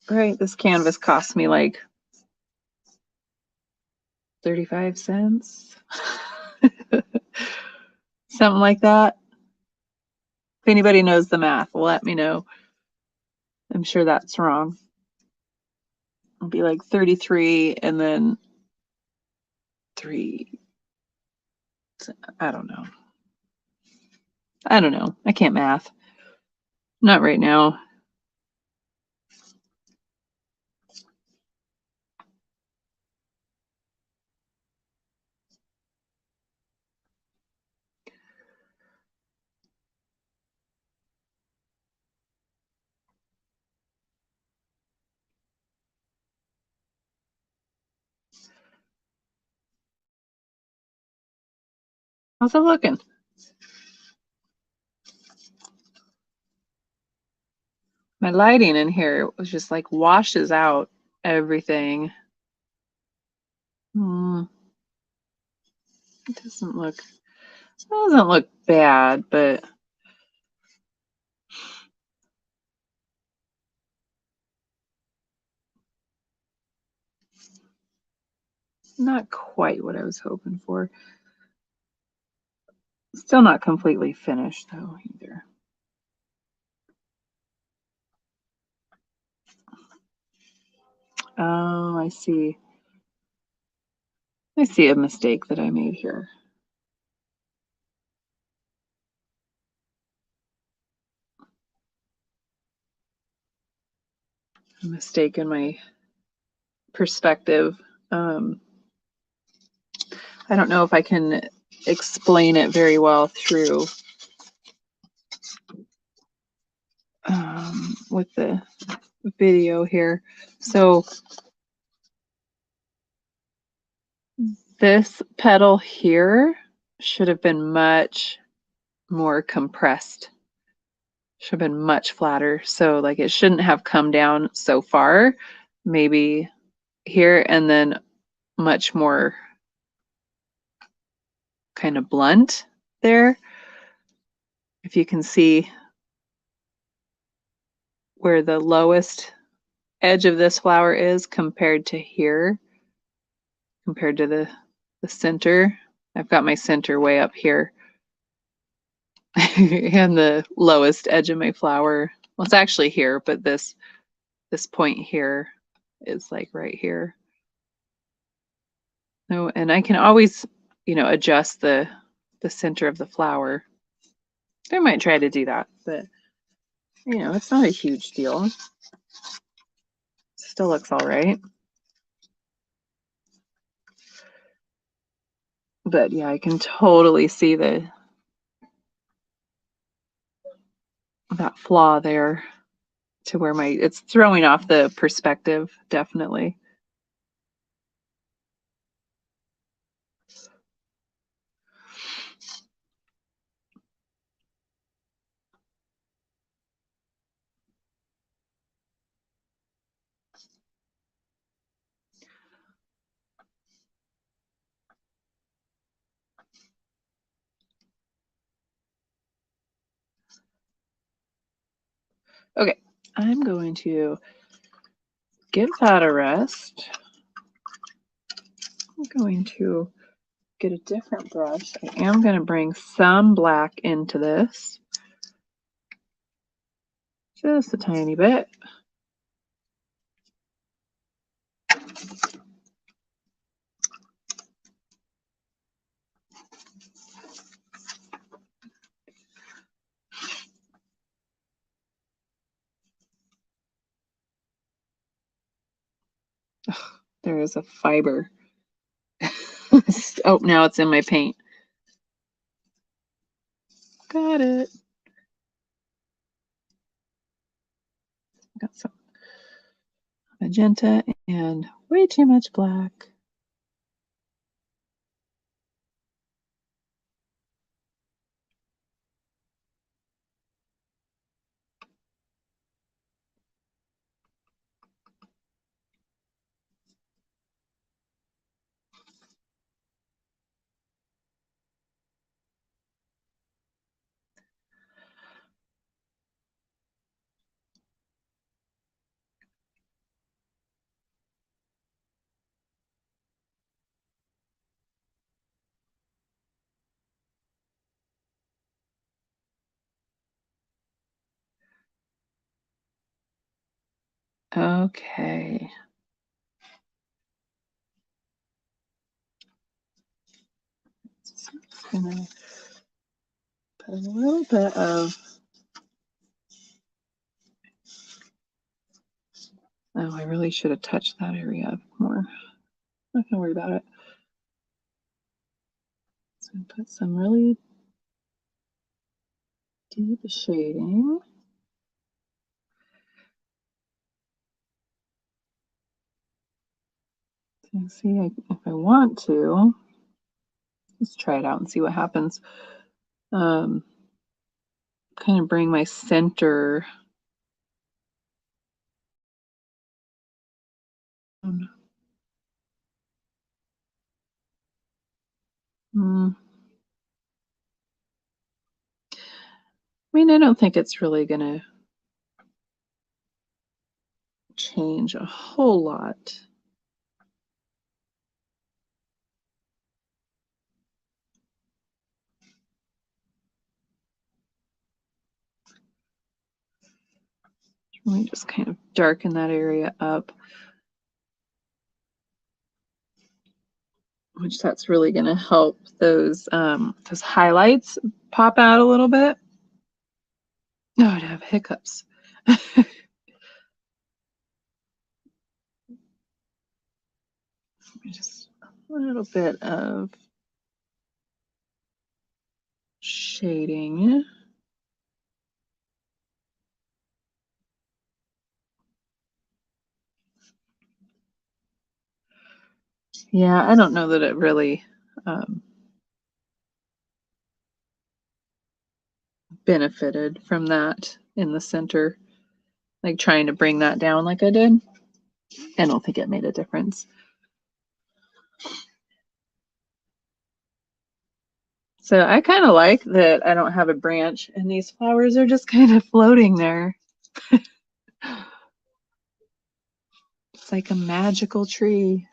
Right, this canvas cost me like 35 cents. Something like that. If anybody knows the math, let me know. I'm sure that's wrong. It'll be like 33 and then 3. I don't know. I can't math. Not right now. How's it looking? My lighting in here was just like washes out everything. It doesn't look bad, but not quite what I was hoping for. Still not completely finished though either. Oh, I see. I see a mistake that I made here. a mistake in my perspective. I don't know if I can explain it very well through with the video here. So this petal here should have been much more compressed. Should have been much flatter. So like it shouldn't have come down so far, maybe here, and then much more kind of blunt there. If you can see where the lowest edge of this flower is compared to here, compared to the center. I've got my center way up here. And the lowest edge of my flower, well, it's actually here, but this point here is like right here. No, and I can always, you know, adjust the center of the flower. I might try to do that, but you know, it's not a huge deal. Still looks all right. But yeah, I can totally see that flaw there, to where it's throwing off the perspective, definitely. Okay, I'm going to give that a rest. I'm going to get a different brush. I am going to bring some black into this. Just a tiny bit. Ugh, there is a fiber. Oh, now it's in my paint. Got it. Got some magenta and way too much black. Okay. So I'm just gonna put a little bit of, oh, I really should have touched that area more. Not gonna worry about it. So I'm gonna put some really deep shading. So see, if I want to, let's try it out and see what happens. Kind of bring my center I mean, I don't think it's really gonna change a whole lot. Let me just kind of darken that area up, which that's really going to help those highlights pop out a little bit. Oh, I'd have hiccups. a little bit of shading. Yeah, I don't know that it really benefited from that in the center, like trying to bring that down like I did. I don't think it made a difference. So I kind of like that I don't have a branch and these flowers are just kind of floating there. It's like a magical tree.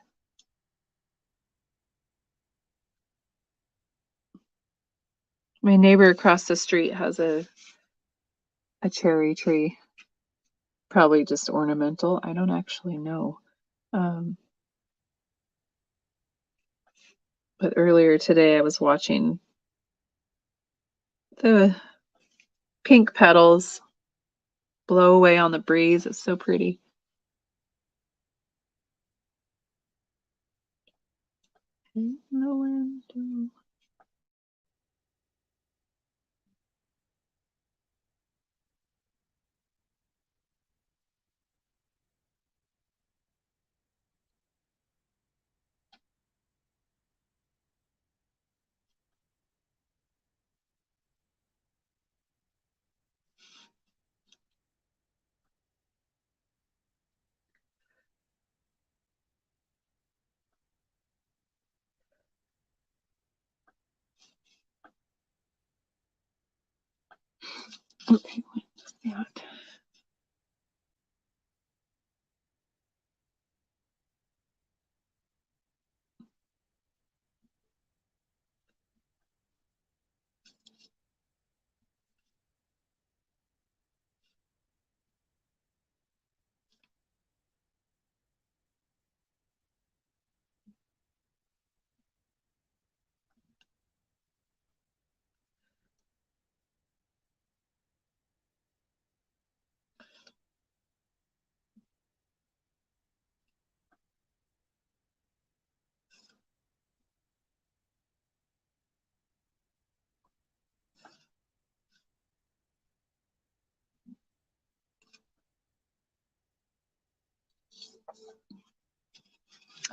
My neighbor across the street has a cherry tree. Probably just ornamental. I don't actually know. But earlier today I was watching the pink petals blow away on the breeze. It's so pretty. In the window. Okay, what's that?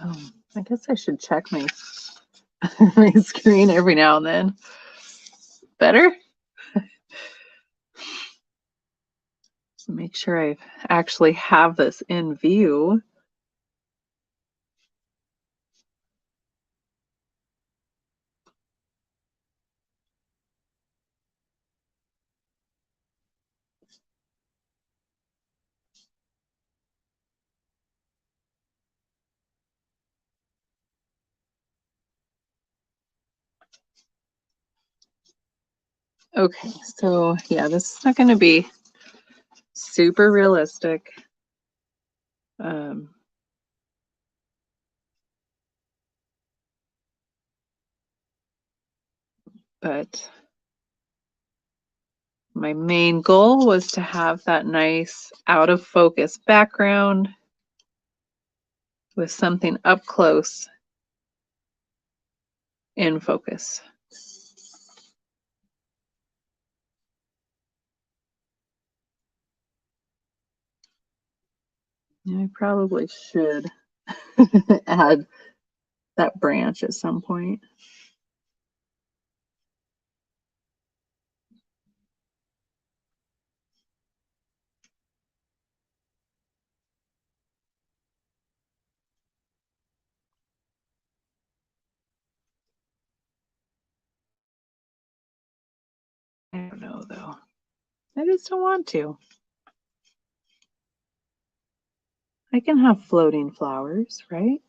Oh, I guess I should check my my screen every now and then. Better? So make sure I actually have this in view. Okay, so yeah, this is not going to be super realistic. But my main goal was to have that nice out of focus background with something up close in focus. I probably should add that branch at some point. I don't know though. I just don't want to. I can have floating flowers, right?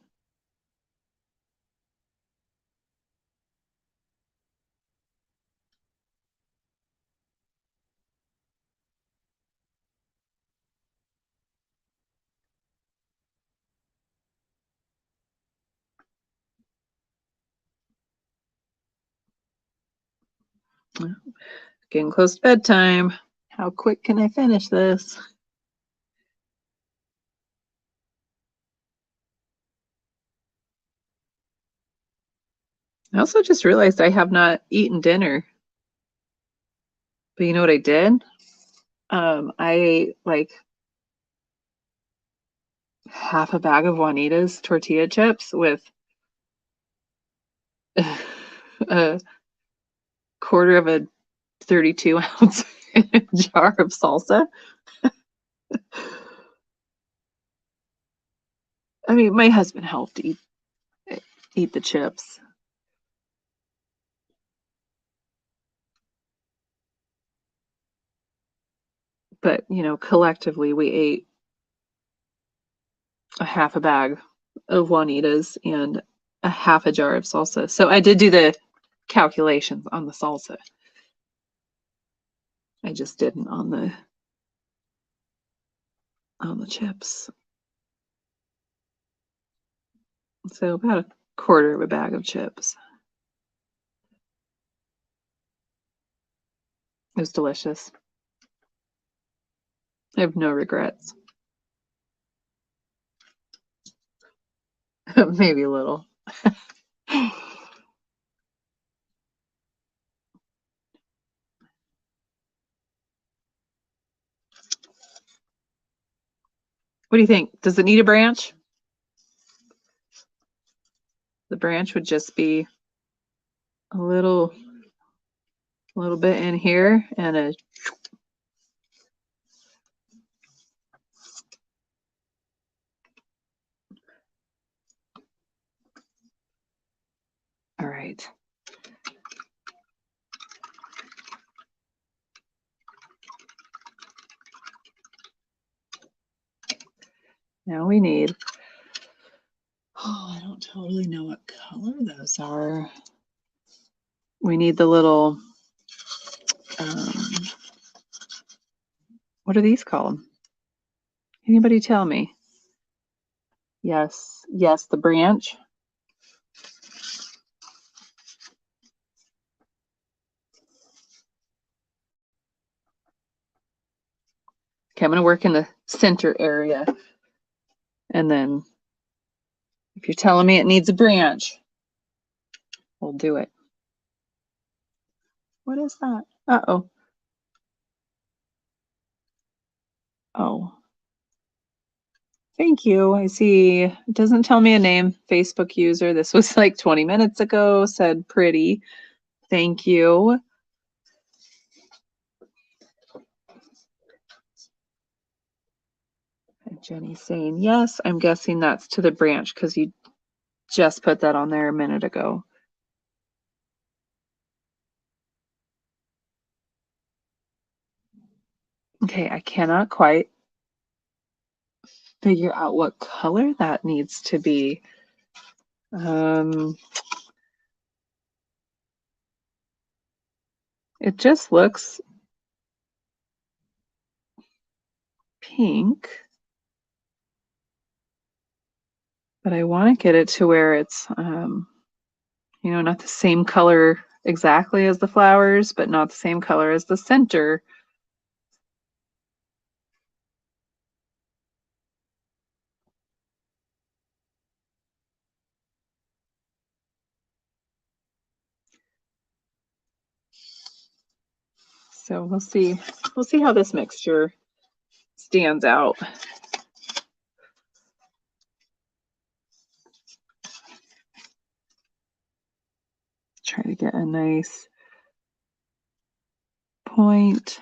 Getting close to bedtime. How quick can I finish this? I also just realized I have not eaten dinner. But you know what I did? I ate like half a bag of Juanita's tortilla chips with a quarter of a 32-ounce jar of salsa. I mean, my husband helped eat the chips. But, you know, collectively we ate a half a bag of Juanita's and a half a jar of salsa. So I did do the calculations on the salsa. I just didn't on the chips. So about a quarter of a bag of chips. It was delicious. I have no regrets. Maybe a little. What do you think? Does it need a branch? The branch would just be a little bit in here and a all right. Now we need, oh, I don't totally know what color those are. We need the little, what are these called? Anybody tell me? Yes, yes, the branch. Okay, I'm going to work in the center area. And then if you're telling me it needs a branch, we'll do it. What is that? Uh-oh. Oh. Thank you. I see. It doesn't tell me a name. Facebook user. This was like 20 minutes ago. Said pretty. Thank you. And Jenny's saying yes. I'm guessing that's to the branch because you just put that on there a minute ago. Okay, I cannot quite figure out what color that needs to be. It just looks pink, but I want to get it to where it's, you know, not the same color exactly as the flowers, but not the same color as the center. So we'll see how this mixture stands out. Try to get a nice point.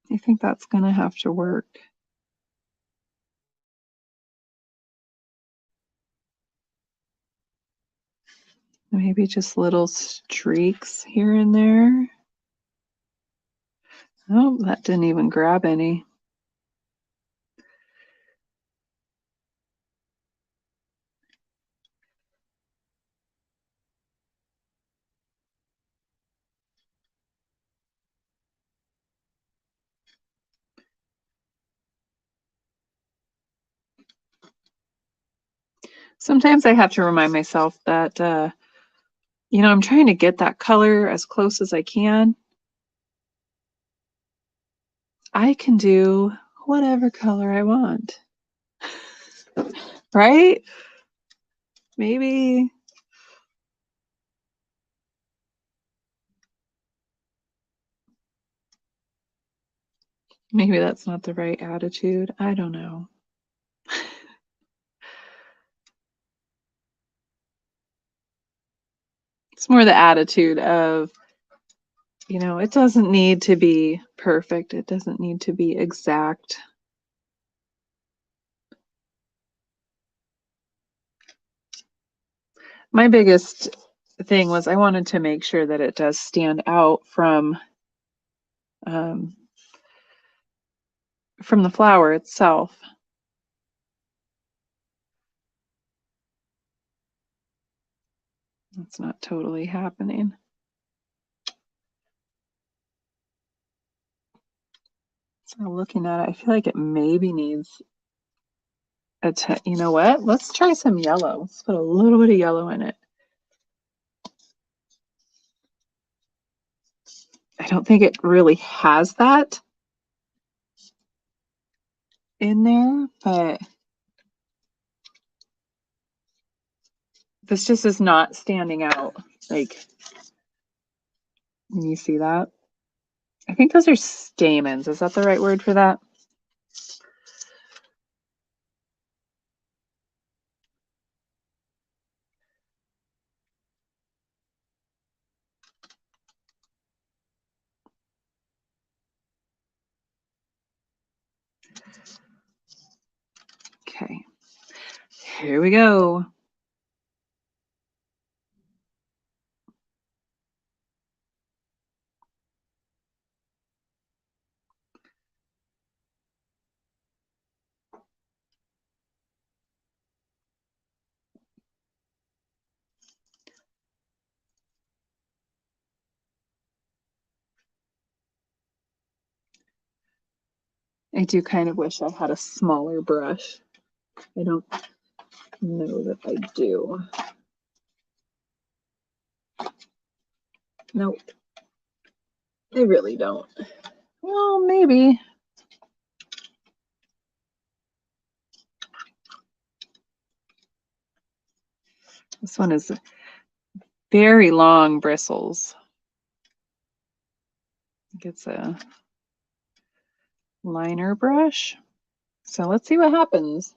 I think that's gonna have to work. Maybe just little streaks here and there. Oh, that didn't even grab any. Sometimes I have to remind myself that You know, I'm trying to get that color as close as I can. I can do whatever color I want, right? Maybe that's not the right attitude. I don't know. It's more the attitude of, you know, it doesn't need to be perfect. It doesn't need to be exact. My biggest thing was I wanted to make sure that it does stand out um, from the flower itself. That's not totally happening. So looking at it, I feel like it maybe needs you know what? Let's try some yellow. Let's put a little bit of yellow in it. I don't think it really has that in there, but this just is not standing out. Like, can you see that? I think those are stamens. Is that the right word for that? Okay, here we go. I do kind of wish I had a smaller brush. I don't know that I do. Nope, I really don't. Well, maybe. This one is very long bristles. It's a liner brush. So let's see what happens.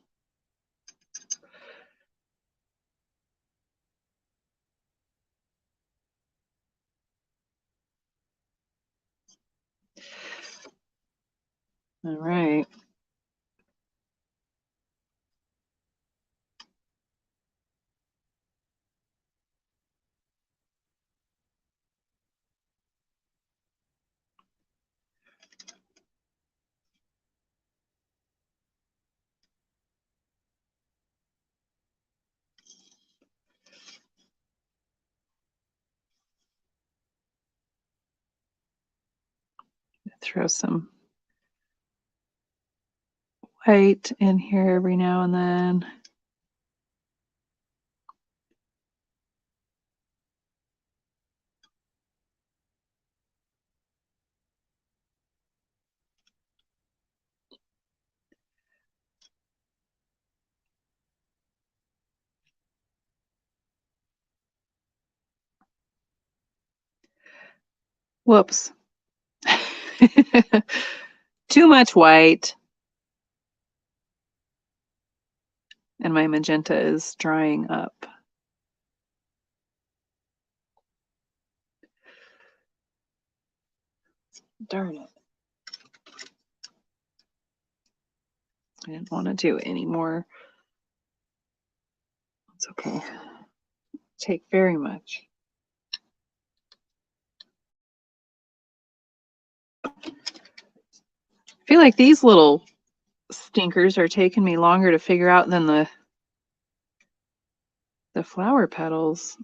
All right. Throw some white in here every now and then. Whoops. Too much white. And my magenta is drying up. Darn it. I didn't want to do any more. It's okay. Take very much. I feel like these little stinkers are taking me longer to figure out than the flower petals.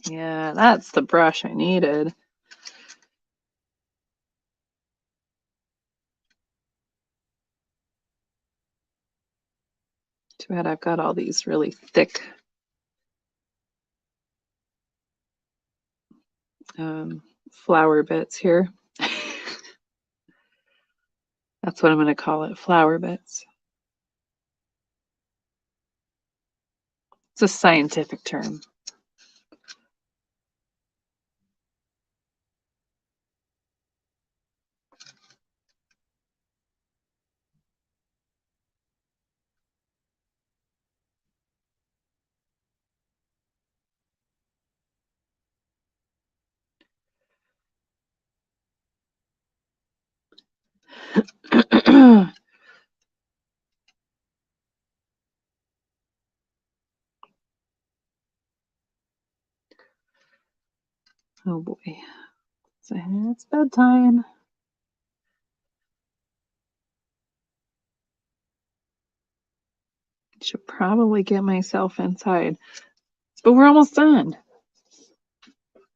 Yeah, that's the brush I needed. Too bad I've got all these really thick flower bits here. That's what I'm going to call it, flower bits. It's a scientific term. Oh boy. So it's bedtime. Should probably get myself inside. But we're almost done.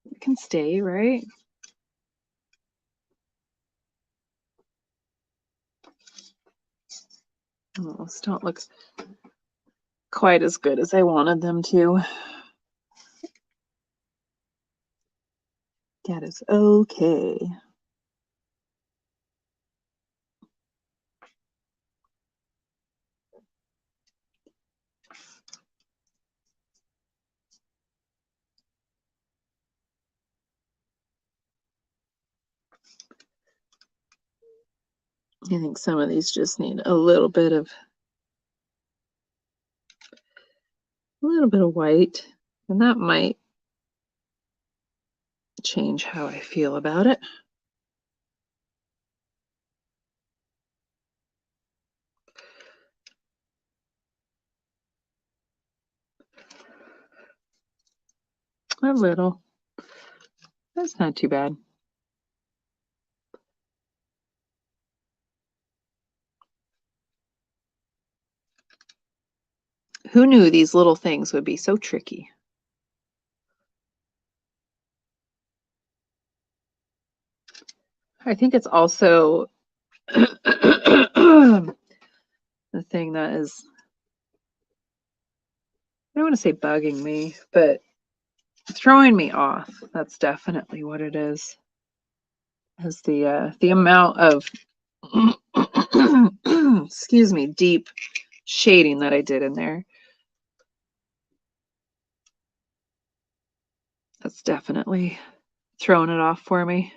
We can stay, right? Oh, those don't look quite as good as I wanted them to. That is okay. I think some of these just need a little bit of white, and that might change how I feel about it. A little. That's not too bad. Who knew these little things would be so tricky? I think it's also the thing that is, I don't want to say bugging me, but throwing me off. That's definitely what it is. Is the amount of excuse me, deep shading that I did in there. That's definitely throwing it off for me.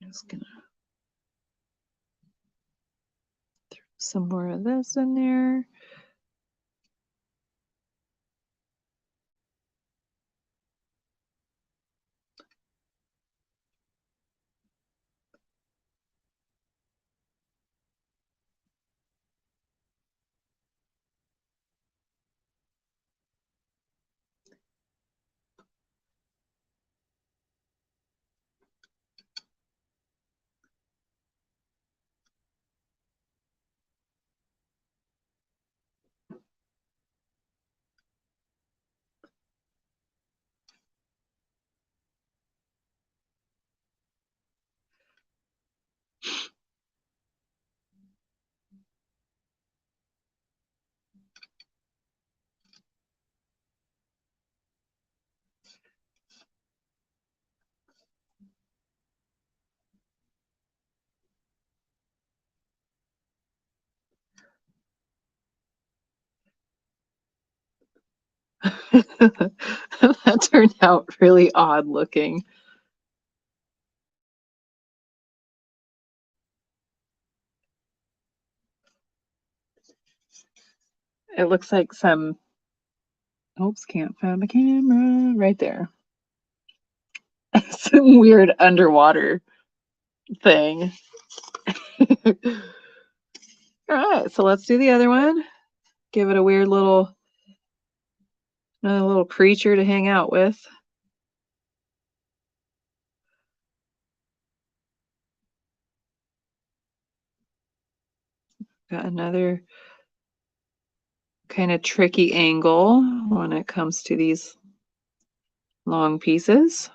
Just gonna throw some more of this in there. That turned out really odd looking. It looks like some, oops, can't find the camera, right there. Some weird underwater thing. All right, so let's do the other one. Give it a weird little Another little creature to hang out with. Got another kind of tricky angle when it comes to these long pieces.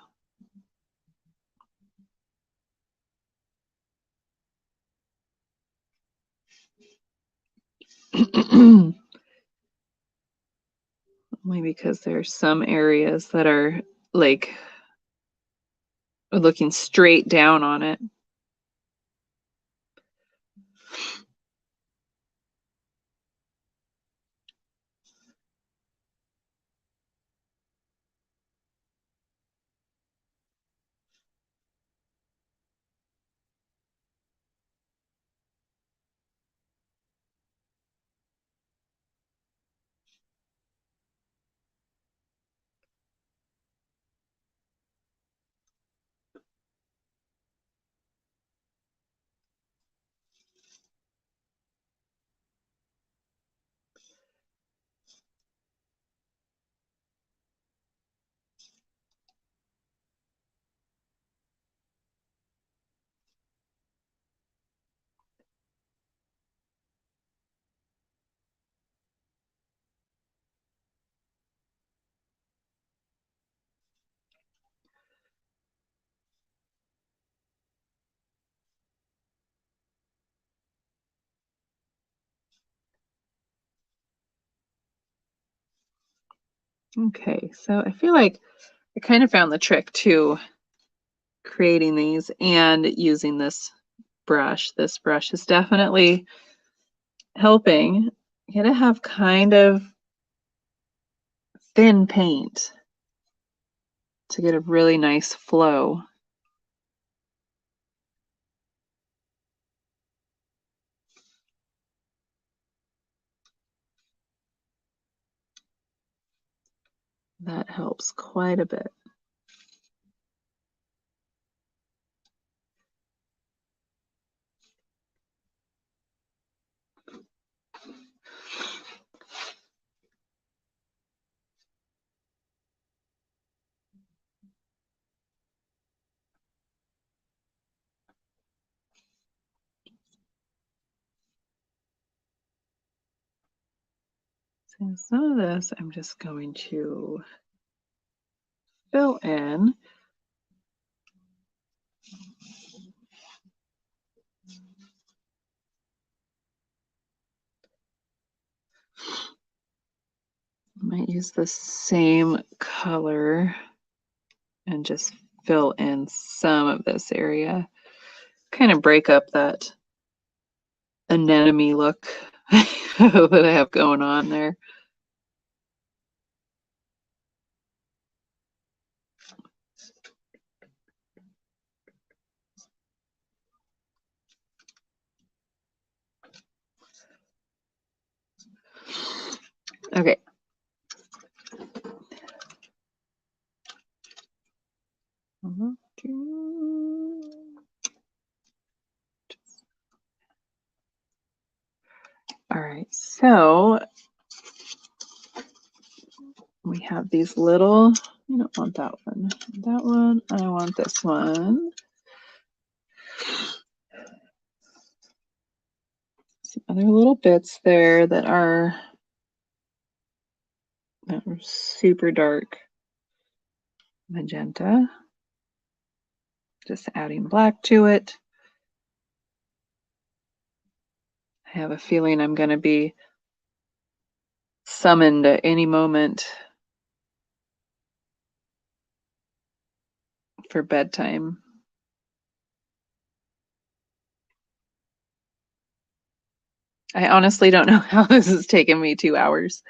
Only because there's some areas that are like looking straight down on it. Okay, so I feel like I kind of found the trick to creating these and using this brush. This brush is definitely helping. You gotta have kind of thin paint to get a really nice flow. That helps quite a bit. So some of this I'm just going to fill in. I might use the same color and just fill in some of this area. Kind of break up that anemone look that I have going on there. Okay. All right, so we have these little, I don't want that one. That one, I want this one. Some other little bits there that are super dark magenta. Just adding black to it. I have a feeling I'm going to be summoned at any moment for bedtime. I honestly don't know how this has taken me 2 hours.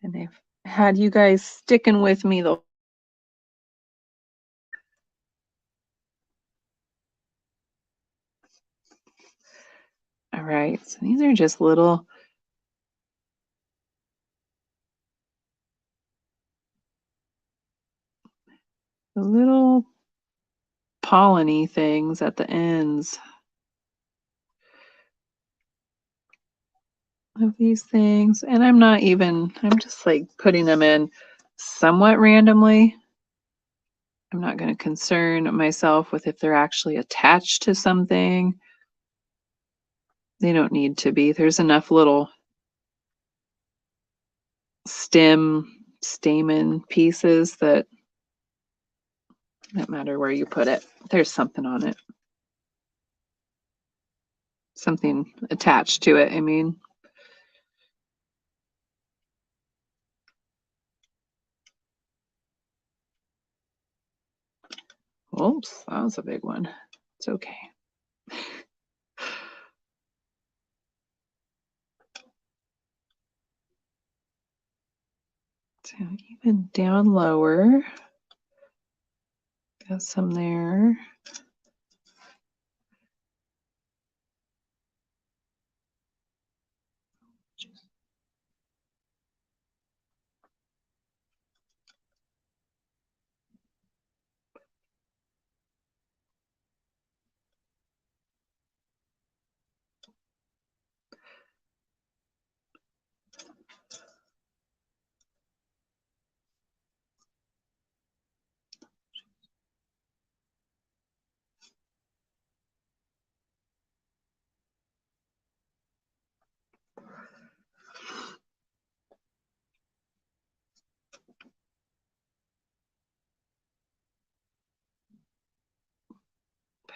And I've had you guys sticking with me the All right, so these are just little the little pollen-y things at the ends of these things. And I'm just like putting them in somewhat randomly. I'm not going to concern myself with if they're actually attached to something. They don't need to be. There's enough little stamen pieces that don't matter where you put it. There's something on it. Something attached to it, I mean. Oops, that was a big one. It's okay. So even down lower, got some there.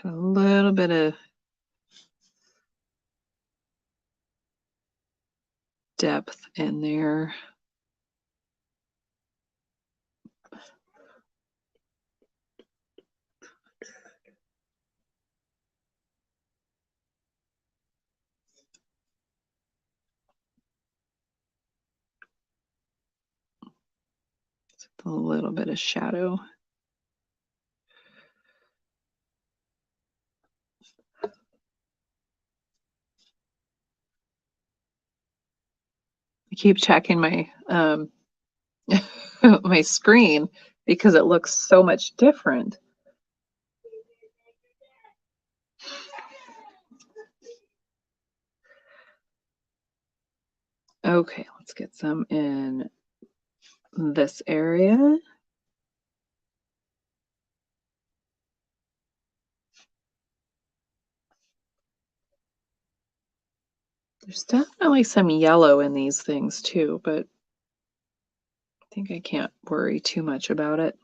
Put a little bit of depth in there. A little bit of shadow. I keep checking my my screen because it looks so much different. Okay, let's get some in this area. There's definitely some yellow in these things too, but I think I can't worry too much about it.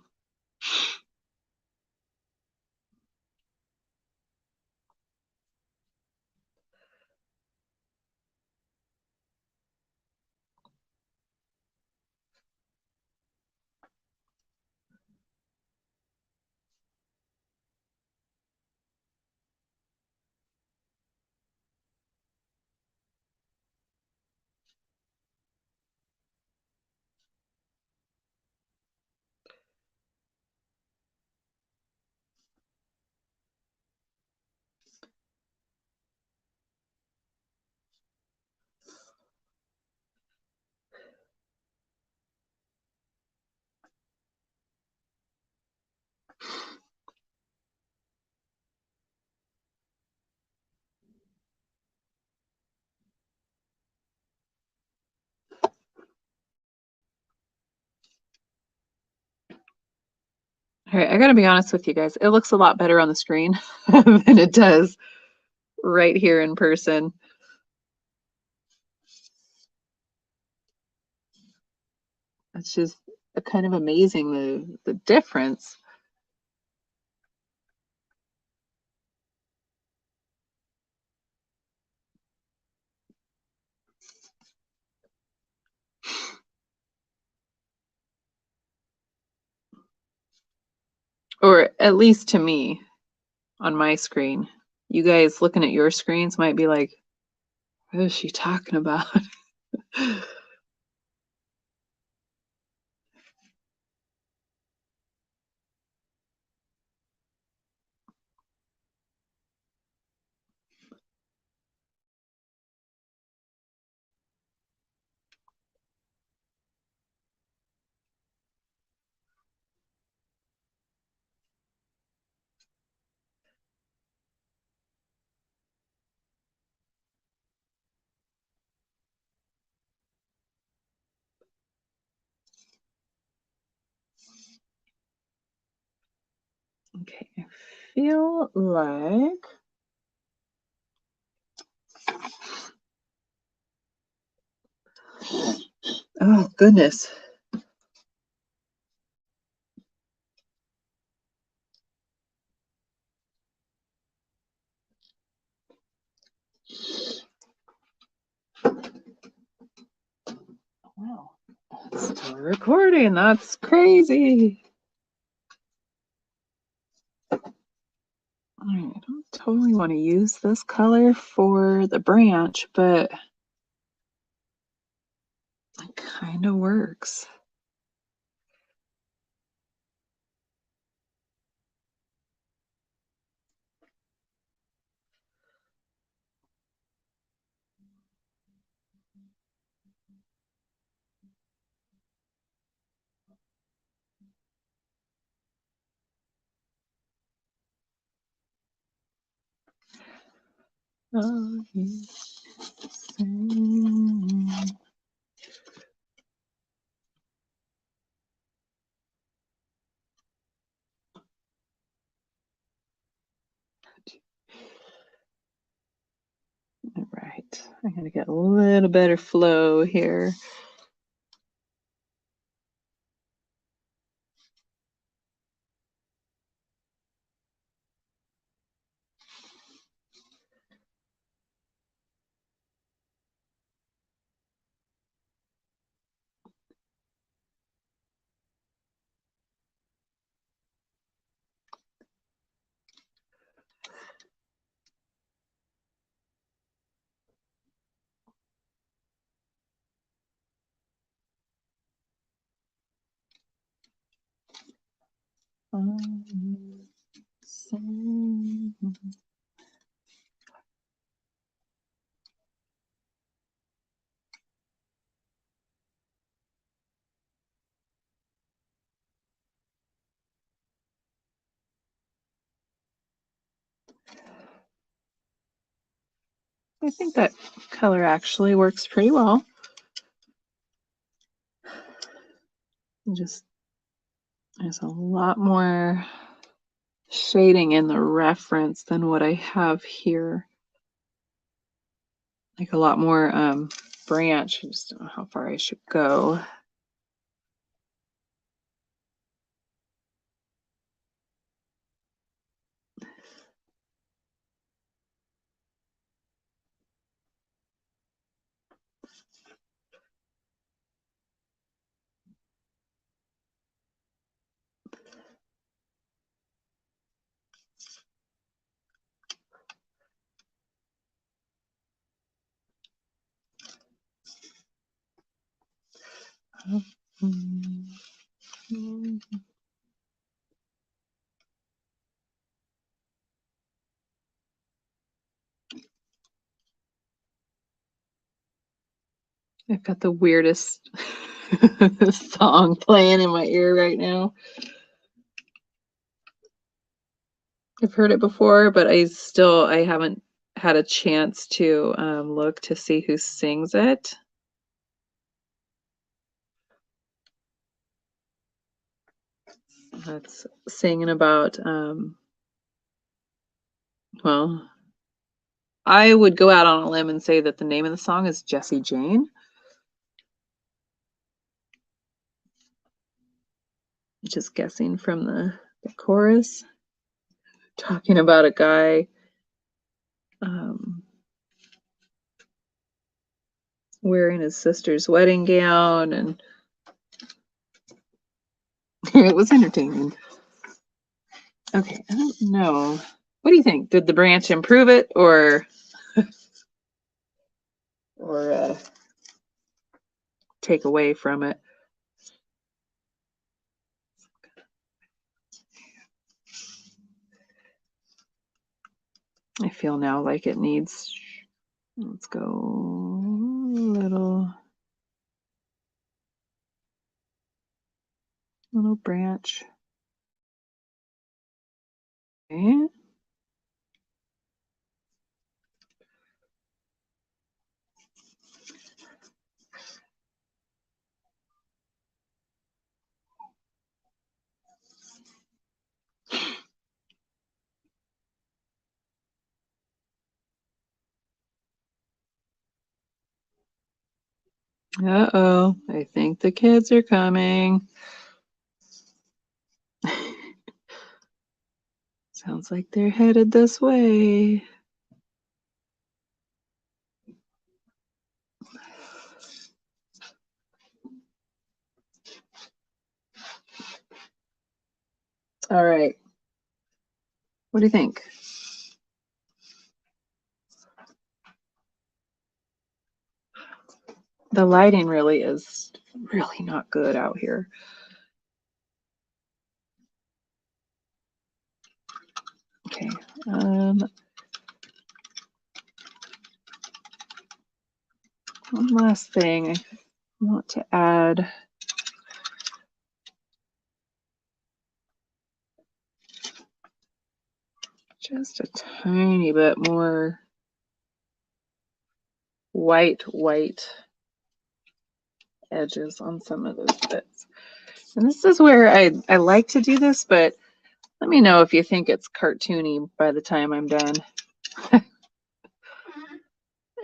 All right, I gotta be honest with you guys. It looks a lot better on the screen than it does right here in person. It's just kind of amazing the difference. Or at least to me on my screen. You guys looking at your screens might be like, what is she talking about? Okay, I feel like oh goodness. Wow. It's still recording. That's crazy. I don't totally want to use this color for the branch, but it kind of works. Oh, all right, I'm gonna get a little better flow here. I think that color actually works pretty well. Just there's a lot more shading in the reference than what I have here. Like a lot more branch. I just don't know how far I should go. I've got the weirdest song playing in my ear right now. I've heard it before, but I haven't had a chance to look to see who sings it. That's singing about well, I would go out on a limb and say that the name of the song is Jessie Jane. Just guessing from the chorus. Talking about a guy wearing his sister's wedding gown, and it was entertaining. Okay, I don't know. What do you think? Did the branch improve it or take away from it? I feel now like it needs, let's go little branch. Okay. Uh-oh, I think the kids are coming. Sounds like they're headed this way. All right. What do you think? The lighting really is really not good out here. Okay. One last thing I want to add. Just a tiny bit more white edges on some of those bits. And this is where I like to do this, but let me know if you think it's cartoony by the time I'm done.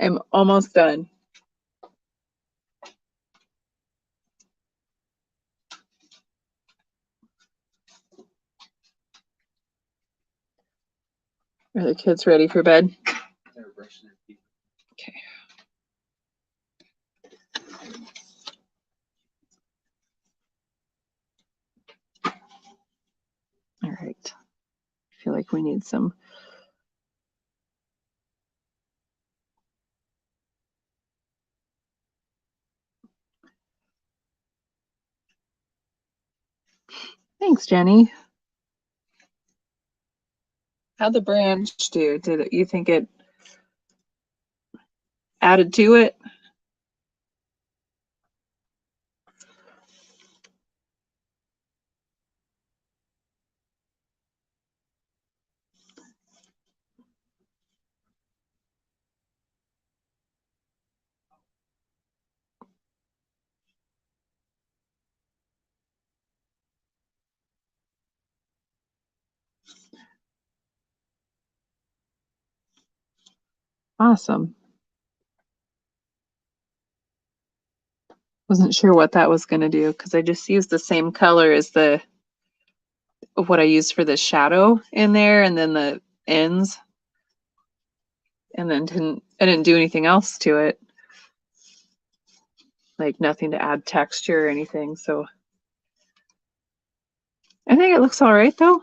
I'm almost done. Are the kids ready for bed? Okay. All right. I feel like we need some. Thanks, Jenny. How'd the branch do? Did you think it added to it? Awesome. Wasn't sure what that was going to do because I just used the same color as the what I used for the shadow in there, and then the ends, and then I didn't do anything else to it, like nothing to add texture or anything. So I think it looks all right though.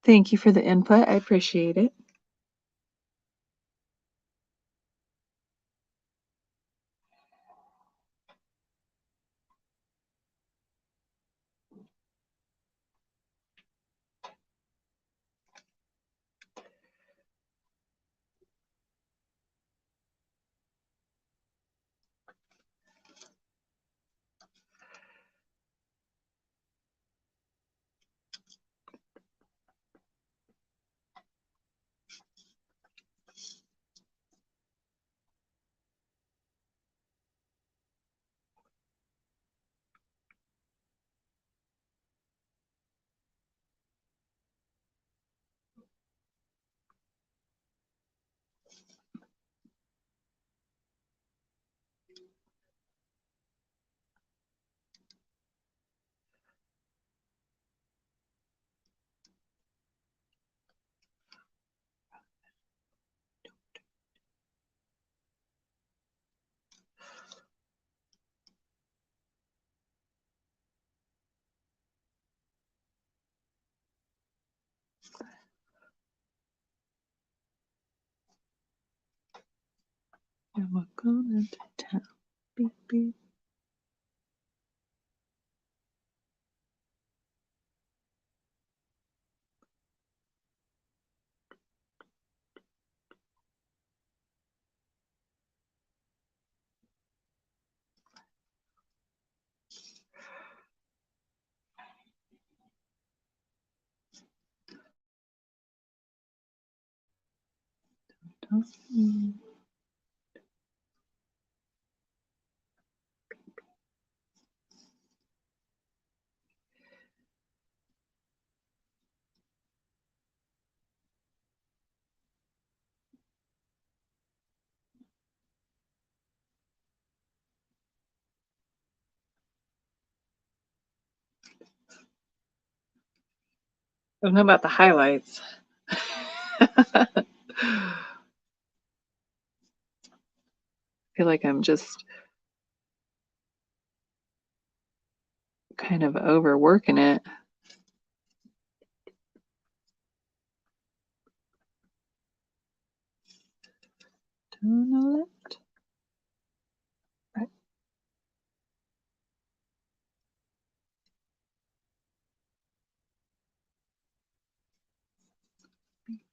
Thank you for the input. I appreciate it. And we're going to town. Beep, beep. don't know about the highlights. I feel like I'm just kind of overworking it. On the left. Right.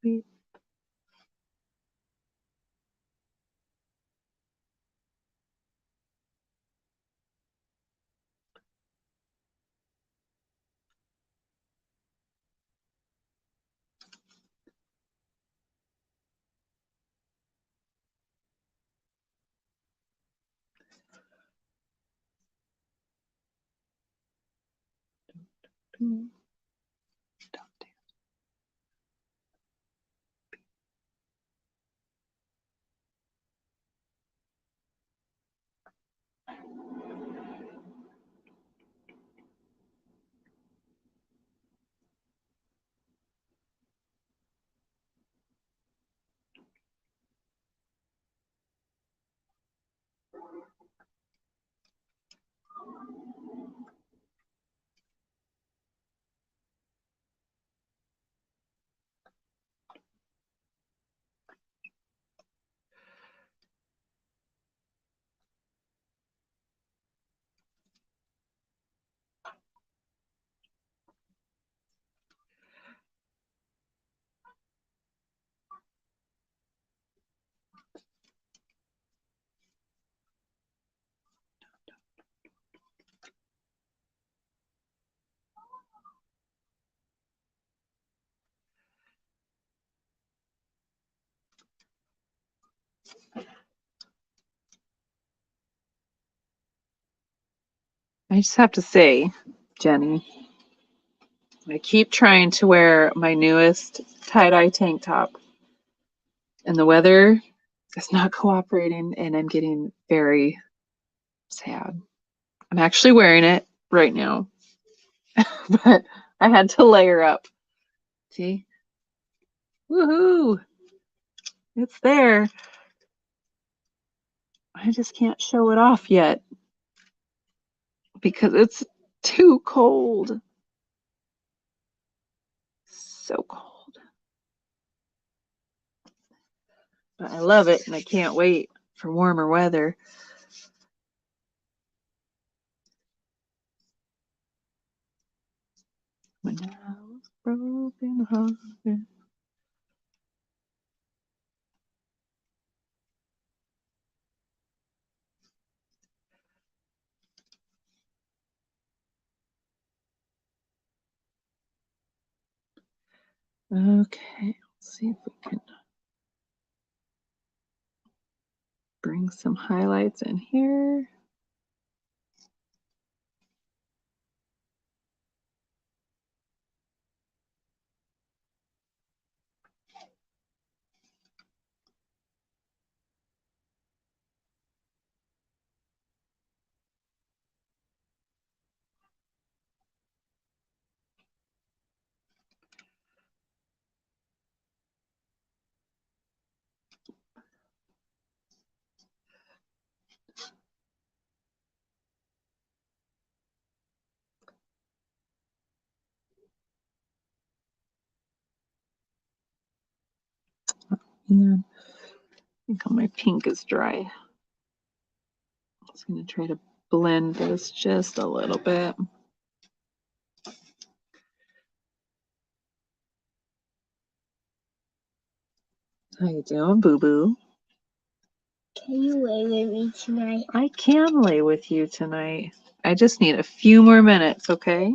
Beep. I just have to say, Jenny, I keep trying to wear my newest tie-dye tank top, and the weather is not cooperating, and I'm getting very sad. I'm actually wearing it right now, but I had to layer up. See? Woohoo! It's there. I just can't show it off yet because it's too cold. So cold. But I love it and I can't wait for warmer weather. When I was broken hearted. Okay, let's see if we can bring some highlights in here. Yeah, I think all my pink is dry. I'm just going to try to blend this just a little bit. How you doing, boo-boo? Can you lay with me tonight? I can lay with you tonight. I just need a few more minutes, okay?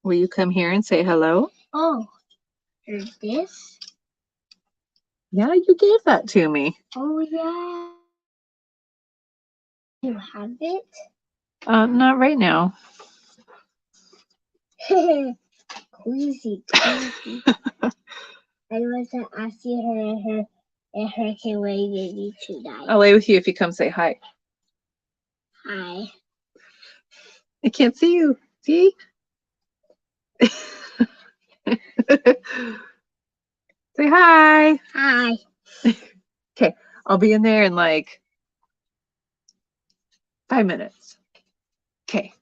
Will you come here and say hello? Oh, there's this? Yeah, you gave that to me. Oh, yeah. You have it? Not right now. Queasy. I was asking her if her can lay with me tonight. I'll lay with you if you come say hi. Hi. I can't see you. See? Say hi. Hi. Okay, I'll be in there in like 5 minutes. Okay.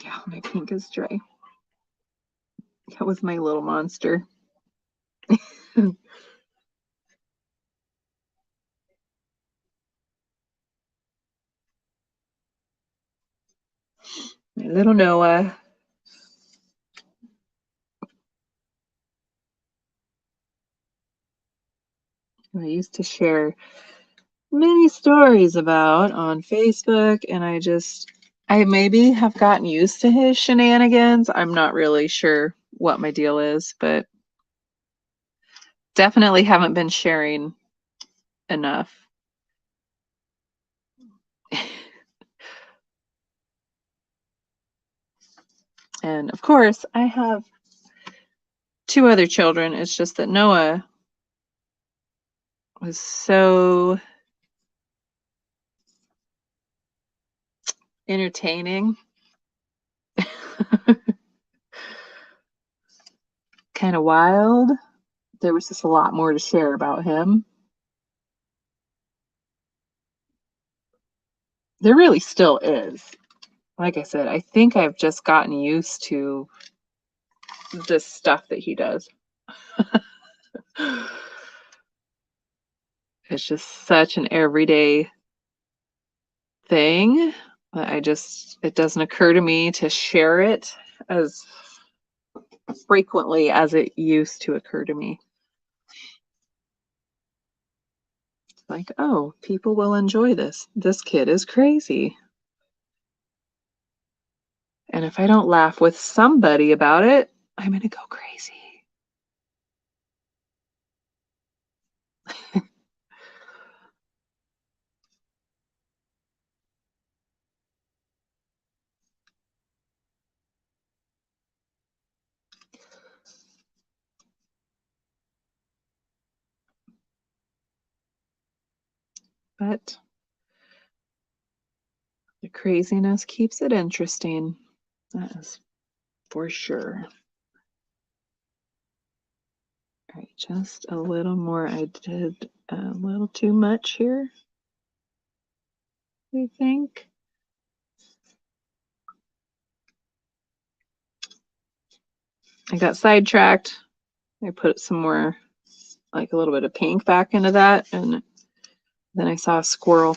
Yeah, my pink is dry. That was my little monster. My little Noah. I used to share many stories about on Facebook, and I maybe have gotten used to his shenanigans. I'm not really sure what my deal is, but definitely haven't been sharing enough. And of course, I have 2 other children. It's just that Noah was so entertaining. Kind of wild. There was just a lot more to share about him. There really still is. Like I said, I think I've just gotten used to the stuff that he does. It's just such an everyday thing that it doesn't occur to me to share it as frequently as it used to occur to me. It's like, oh, people will enjoy this. This kid is crazy. And if I don't laugh with somebody about it, I'm going to go crazy. But the craziness keeps it interesting. That is for sure. All right, just a little more. I did a little too much here, I think. I got sidetracked. I put some more, like a little bit of pink back into that, and then I saw a squirrel.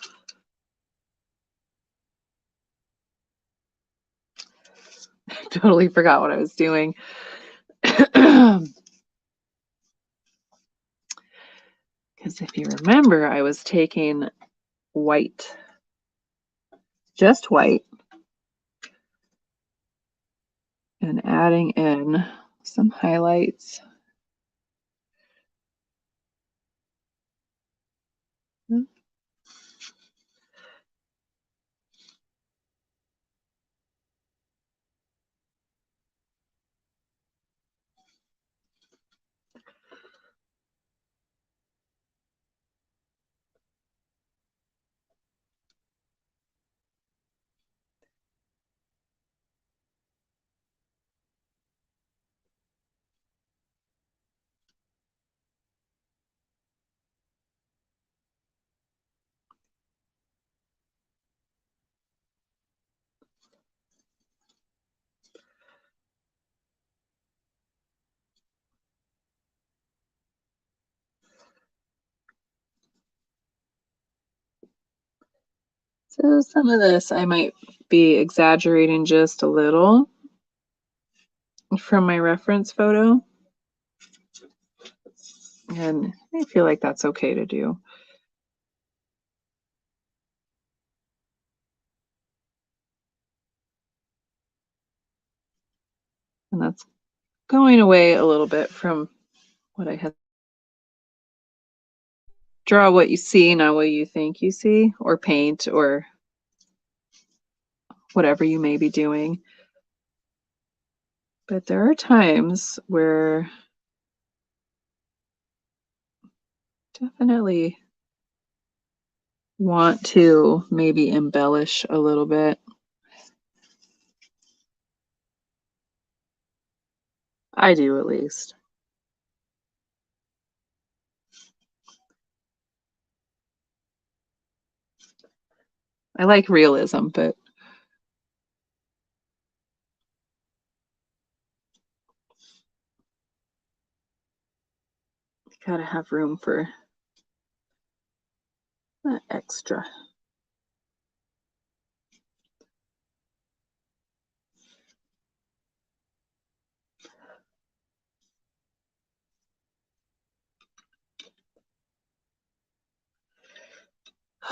Totally forgot what I was doing. Because if you remember, I was taking white, just white, and adding in some highlights. So some of this I might be exaggerating just a little from my reference photo. And I feel like that's okay to do. And that's going away a little bit from what I had. Draw what you see, not what you think you see, or paint, or whatever you may be doing. But there are times where definitely want to maybe embellish a little bit. I do, at least. I like realism, but gotta have room for that extra.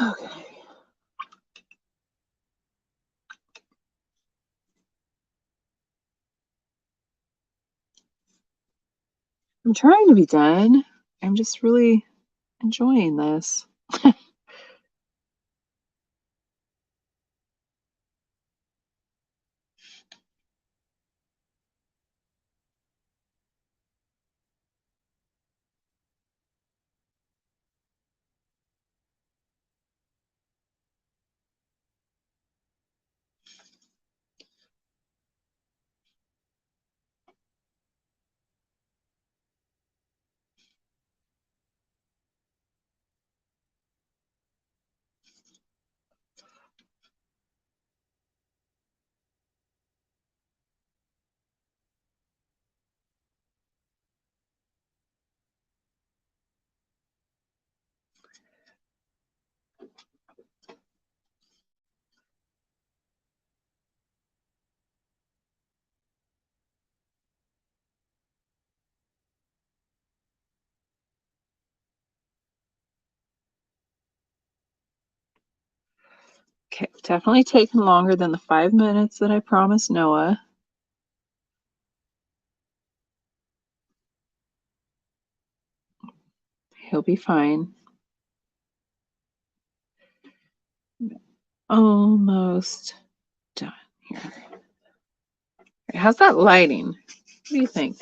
Okay. I'm trying to be done. I'm just really enjoying this. Okay, definitely taken longer than the 5 minutes that I promised Noah. He'll be fine. Almost done here. How's that lighting? What do you think?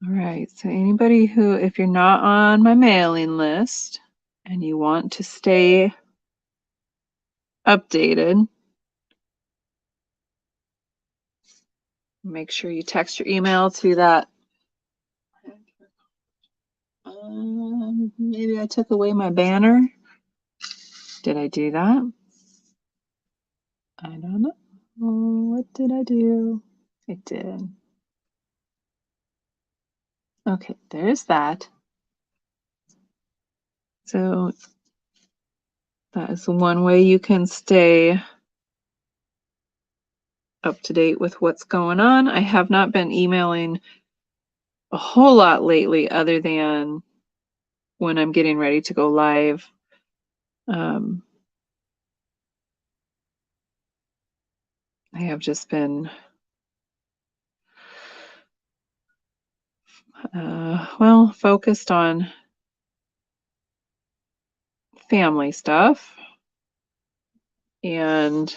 All right, so anybody who, if you're not on my mailing list and you want to stay updated, make sure you text your email to that. Maybe I took away my banner. Did I do that? I don't know. What did I do? I did. Okay, there's that. So that is one way you can stay up to date with what's going on. I have not been emailing a whole lot lately other than when I'm getting ready to go live. I have just been well, focused on family stuff, and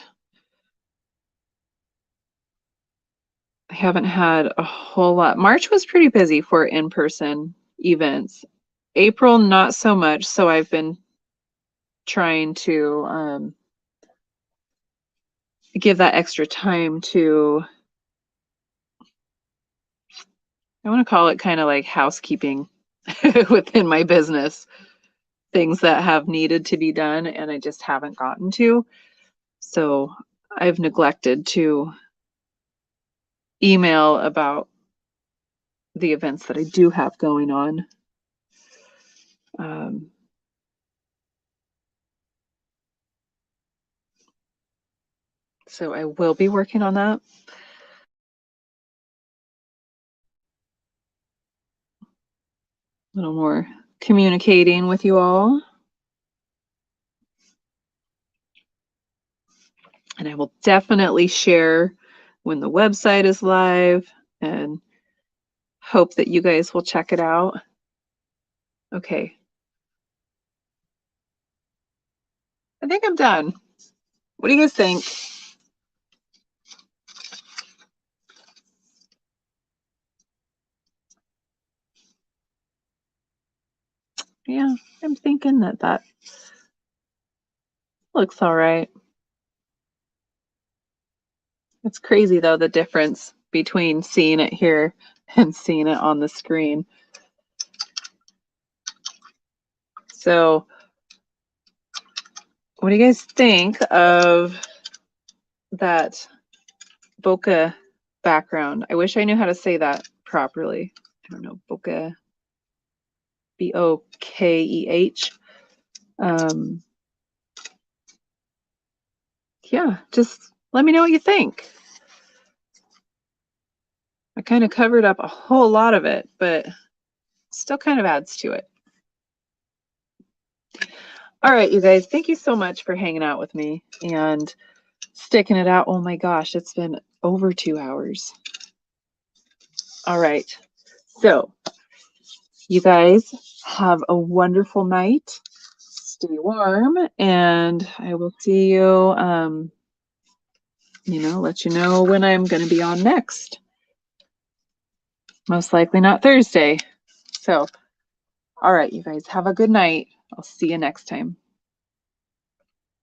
I haven't had a whole lot. March was pretty busy for in-person events. April, not so much. So I've been trying to give that extra time to, I want to call it kind of like housekeeping within my business, things that have needed to be done and I just haven't gotten to. So I've neglected to email about the events that I do have going on. So I will be working on that. A little more communicating with you all. And I will definitely share when the website is live and hope that you guys will check it out. Okay. I think I'm done. What do you guys think? Yeah, I'm thinking that looks all right. It's crazy though, the difference between seeing it here and seeing it on the screen. So what do you guys think of that bokeh background? I wish I knew how to say that properly. I don't know, bokeh, B-O-K-E-H. Yeah, just let me know what you think. I kind of covered up a whole lot of it, but still kind of adds to it. All right, you guys, thank you so much for hanging out with me and sticking it out. Oh my gosh, it's been over 2 hours. All right, so you guys have a wonderful night. Stay warm, and I will see you, let you know when I'm going to be on next. Most likely not Thursday. So, all right, you guys have a good night. I'll see you next time.